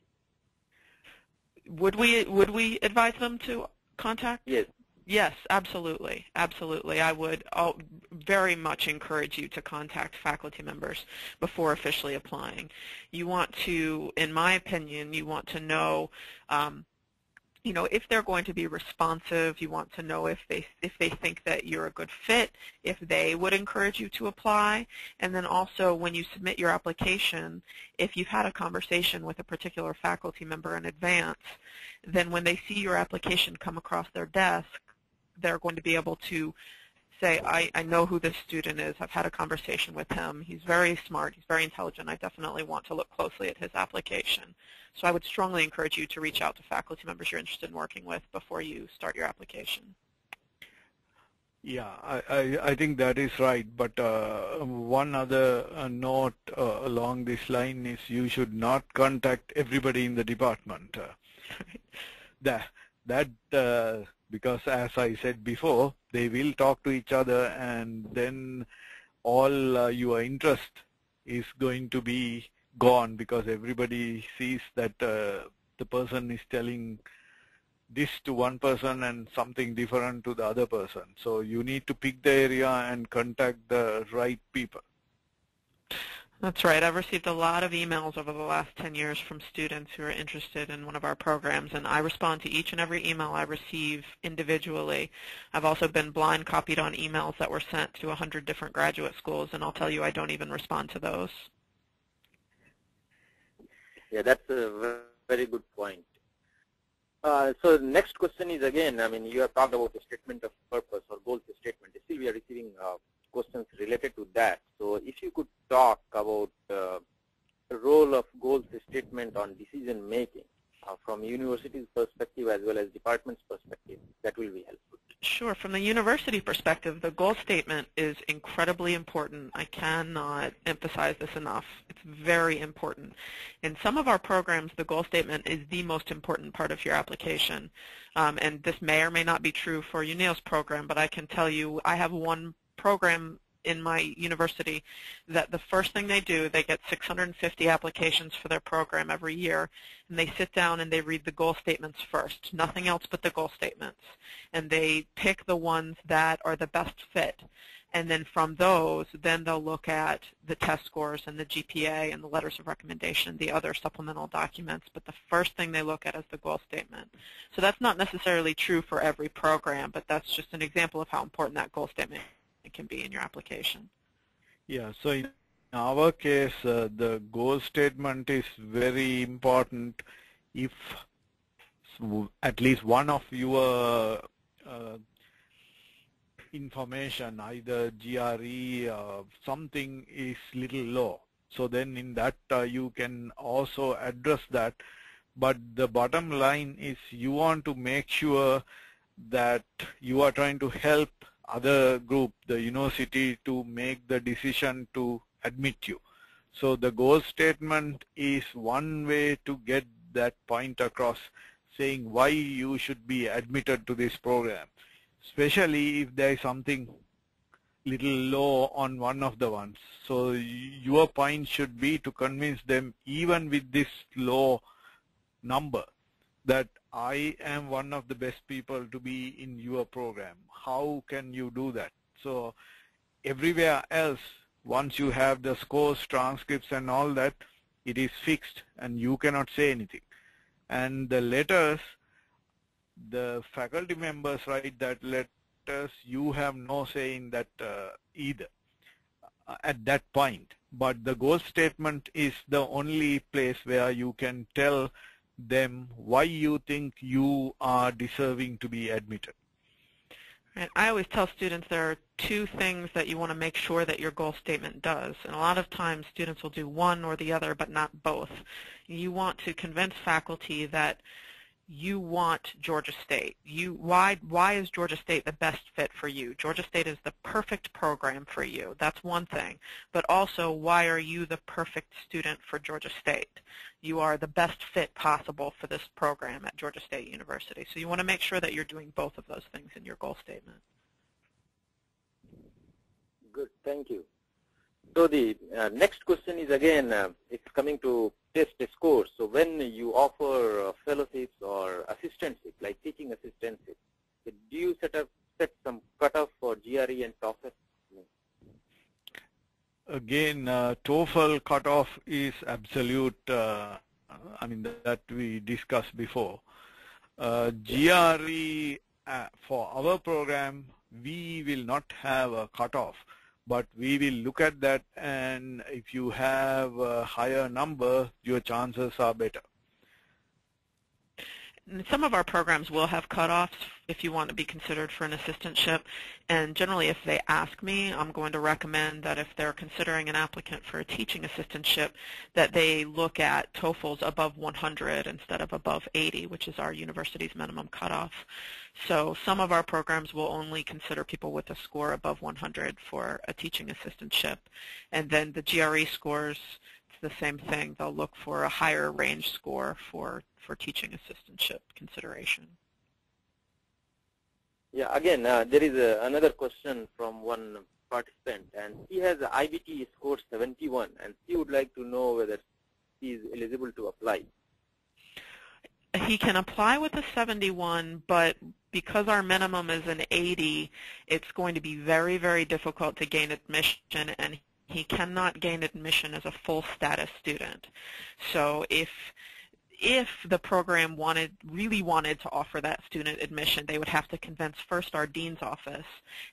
Would we advise them to contact? Yes. Yes, absolutely. Absolutely. I would very much encourage you to contact faculty members before officially applying. You want to, in my opinion, you want to know, if they're going to be responsive. You want to know if they think that you're a good fit, if they would encourage you to apply, and then also when you submit your application, if you've had a conversation with a particular faculty member in advance, then when they see your application come across their desk, they're going to be able to say, I know who this student is. I've had a conversation with him. He's very smart. He's very intelligent. I definitely want to look closely at his application. So I would strongly encourage you to reach out to faculty members you're interested in working with before you start your application. Yeah, I think that is right. But one other note along this line is you should not contact everybody in the department. Because as I said before, they will talk to each other, and then all your interest is going to be gone because everybody sees that the person is telling this to one person and something different to the other person. So you need to pick the area and contact the right people. That's right. I've received a lot of emails over the last 10 years from students who are interested in one of our programs, and I respond to each and every email I receive individually. I've also been blind copied on emails that were sent to 100 different graduate schools, and I'll tell you I don't even respond to those. Yeah, that's a very good point. So the next question is again, I mean, you have talked about the statement of purpose or goals statement. Still, we are receiving questions related to that. So if you could talk about the role of goals statement on decision making from university's perspective as well as department's perspective, that will be helpful. Sure. From the university perspective, the goal statement is incredibly important. I cannot emphasize this enough. It's very important. In some of our programs, the goal statement is the most important part of your application. And this may or may not be true for Unil's program, but I can tell you I have one program in my university that the first thing they do, they get 650 applications for their program every year, and they sit down and they read the goal statements first, nothing else but the goal statements, and they pick the ones that are the best fit. And then from those, then they'll look at the test scores and the GPA and the letters of recommendation, the other supplemental documents, but the first thing they look at is the goal statement. So that's not necessarily true for every program, but that's just an example of how important that goal statement can be in your application. Yeah, so in our case, the goal statement is very important if at least one of your information, either GRE or something, is little low. So then in that you can also address that. But the bottom line is you want to make sure that you are trying to help other group, the university, to make the decision to admit you. So the goal statement is one way to get that point across, saying why you should be admitted to this program, especially if there is something little low on one of the ones. So your point should be to convince them, even with this low number, that I am one of the best people to be in your program. How can you do that? So everywhere else, once you have the scores, transcripts and all that, it is fixed and you cannot say anything. And the letters, the faculty members write that letters, you have no say in that either at that point. But the goal statement is the only place where you can tell them why you think you are deserving to be admitted. And I always tell students there are two things that you want to make sure that your goal statement does. And a lot of times students will do one or the other, but not both. You want to convince faculty that you want Georgia State. Why is Georgia State the best fit for you? Georgia State is the perfect program for you. That's one thing. But also, why are you the perfect student for Georgia State? You are the best fit possible for this program at Georgia State University. So you want to make sure that you're doing both of those things in your goal statement. Good, thank you. So the next question is again, it's coming to test scores. So when you offer fellowships or assistantship, like teaching assistantship, do you set some cutoff for GRE and TOEFL? Again, TOEFL cutoff is absolute, I mean, that we discussed before. GRE, for our program, we will not have a cutoff, but we will look at that, and if you have a higher number, your chances are better. And some of our programs will have cutoffs if you want to be considered for an assistantship, and generally if they ask me, I'm going to recommend that if they're considering an applicant for a teaching assistantship, that they look at TOEFLs above 100 instead of above 80, which is our university's minimum cutoff. So some of our programs will only consider people with a score above 100 for a teaching assistantship, and then the GRE scores, it's the same thing. They'll look for a higher range score for teaching assistantship consideration. Yeah, again, there is another question from one participant, and he has an IBT score 71, and he would like to know whether he is eligible to apply. he can apply with a 71, but because our minimum is an 80, it's going to be very, very difficult to gain admission, and he cannot gain admission as a full status student. So if the program really wanted to offer that student admission, they would have to convince first our dean's office,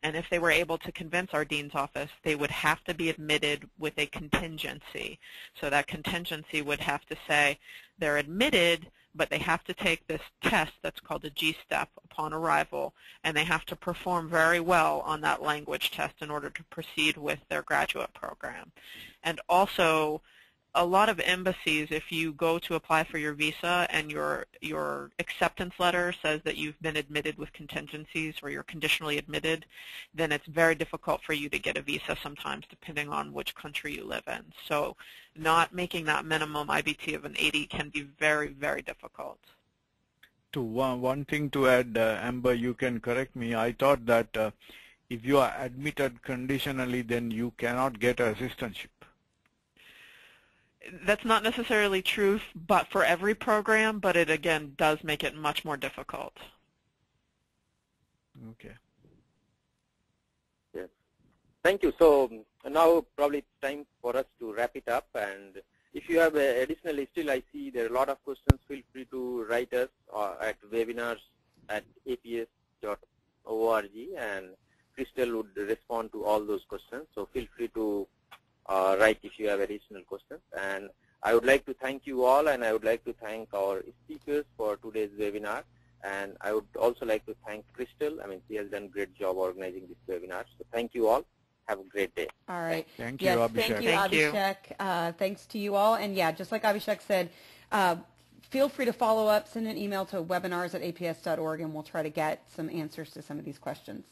and if they were able to convince our dean's office, they would have to be admitted with a contingency. So that contingency would have to say they're admitted, but they have to take this test that's called a G-step upon arrival, and they have to perform very well on that language test in order to proceed with their graduate program. And also, a lot of embassies, if you go to apply for your visa and your acceptance letter says that you've been admitted with contingencies or you're conditionally admitted, then it's very difficult for you to get a visa sometimes depending on which country you live in. So not making that minimum IBT of an 80 can be very, very difficult. To one thing to add, Amber, you can correct me. I thought that if you are admitted conditionally, then you cannot get an assistantship. That's not necessarily true, but for every program, but it again does make it much more difficult. Okay. Yes. Thank you. So now probably it's time for us to wrap it up. And if you have additionally, still I see there are a lot of questions. Feel free to write us at webinars@aps.org, and Crystal would respond to all those questions. So feel free to write if you have additional questions. And I would like to thank you all, and I would like to thank our speakers for today's webinar. And I would also like to thank Crystal. I mean, she has done a great job organizing this webinar. So thank you all. Have a great day. All right. Thank you, yes, Abhishek. Thank you, Abhishek. Thanks to you all. And yeah, just like Abhishek said, feel free to follow up, send an email to webinars@aps.org, and we'll try to get some answers to some of these questions.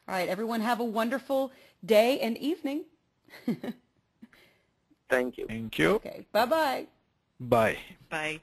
All right, everyone have a wonderful day and evening. Thank you. Thank you. Okay, bye-bye. Bye. Bye.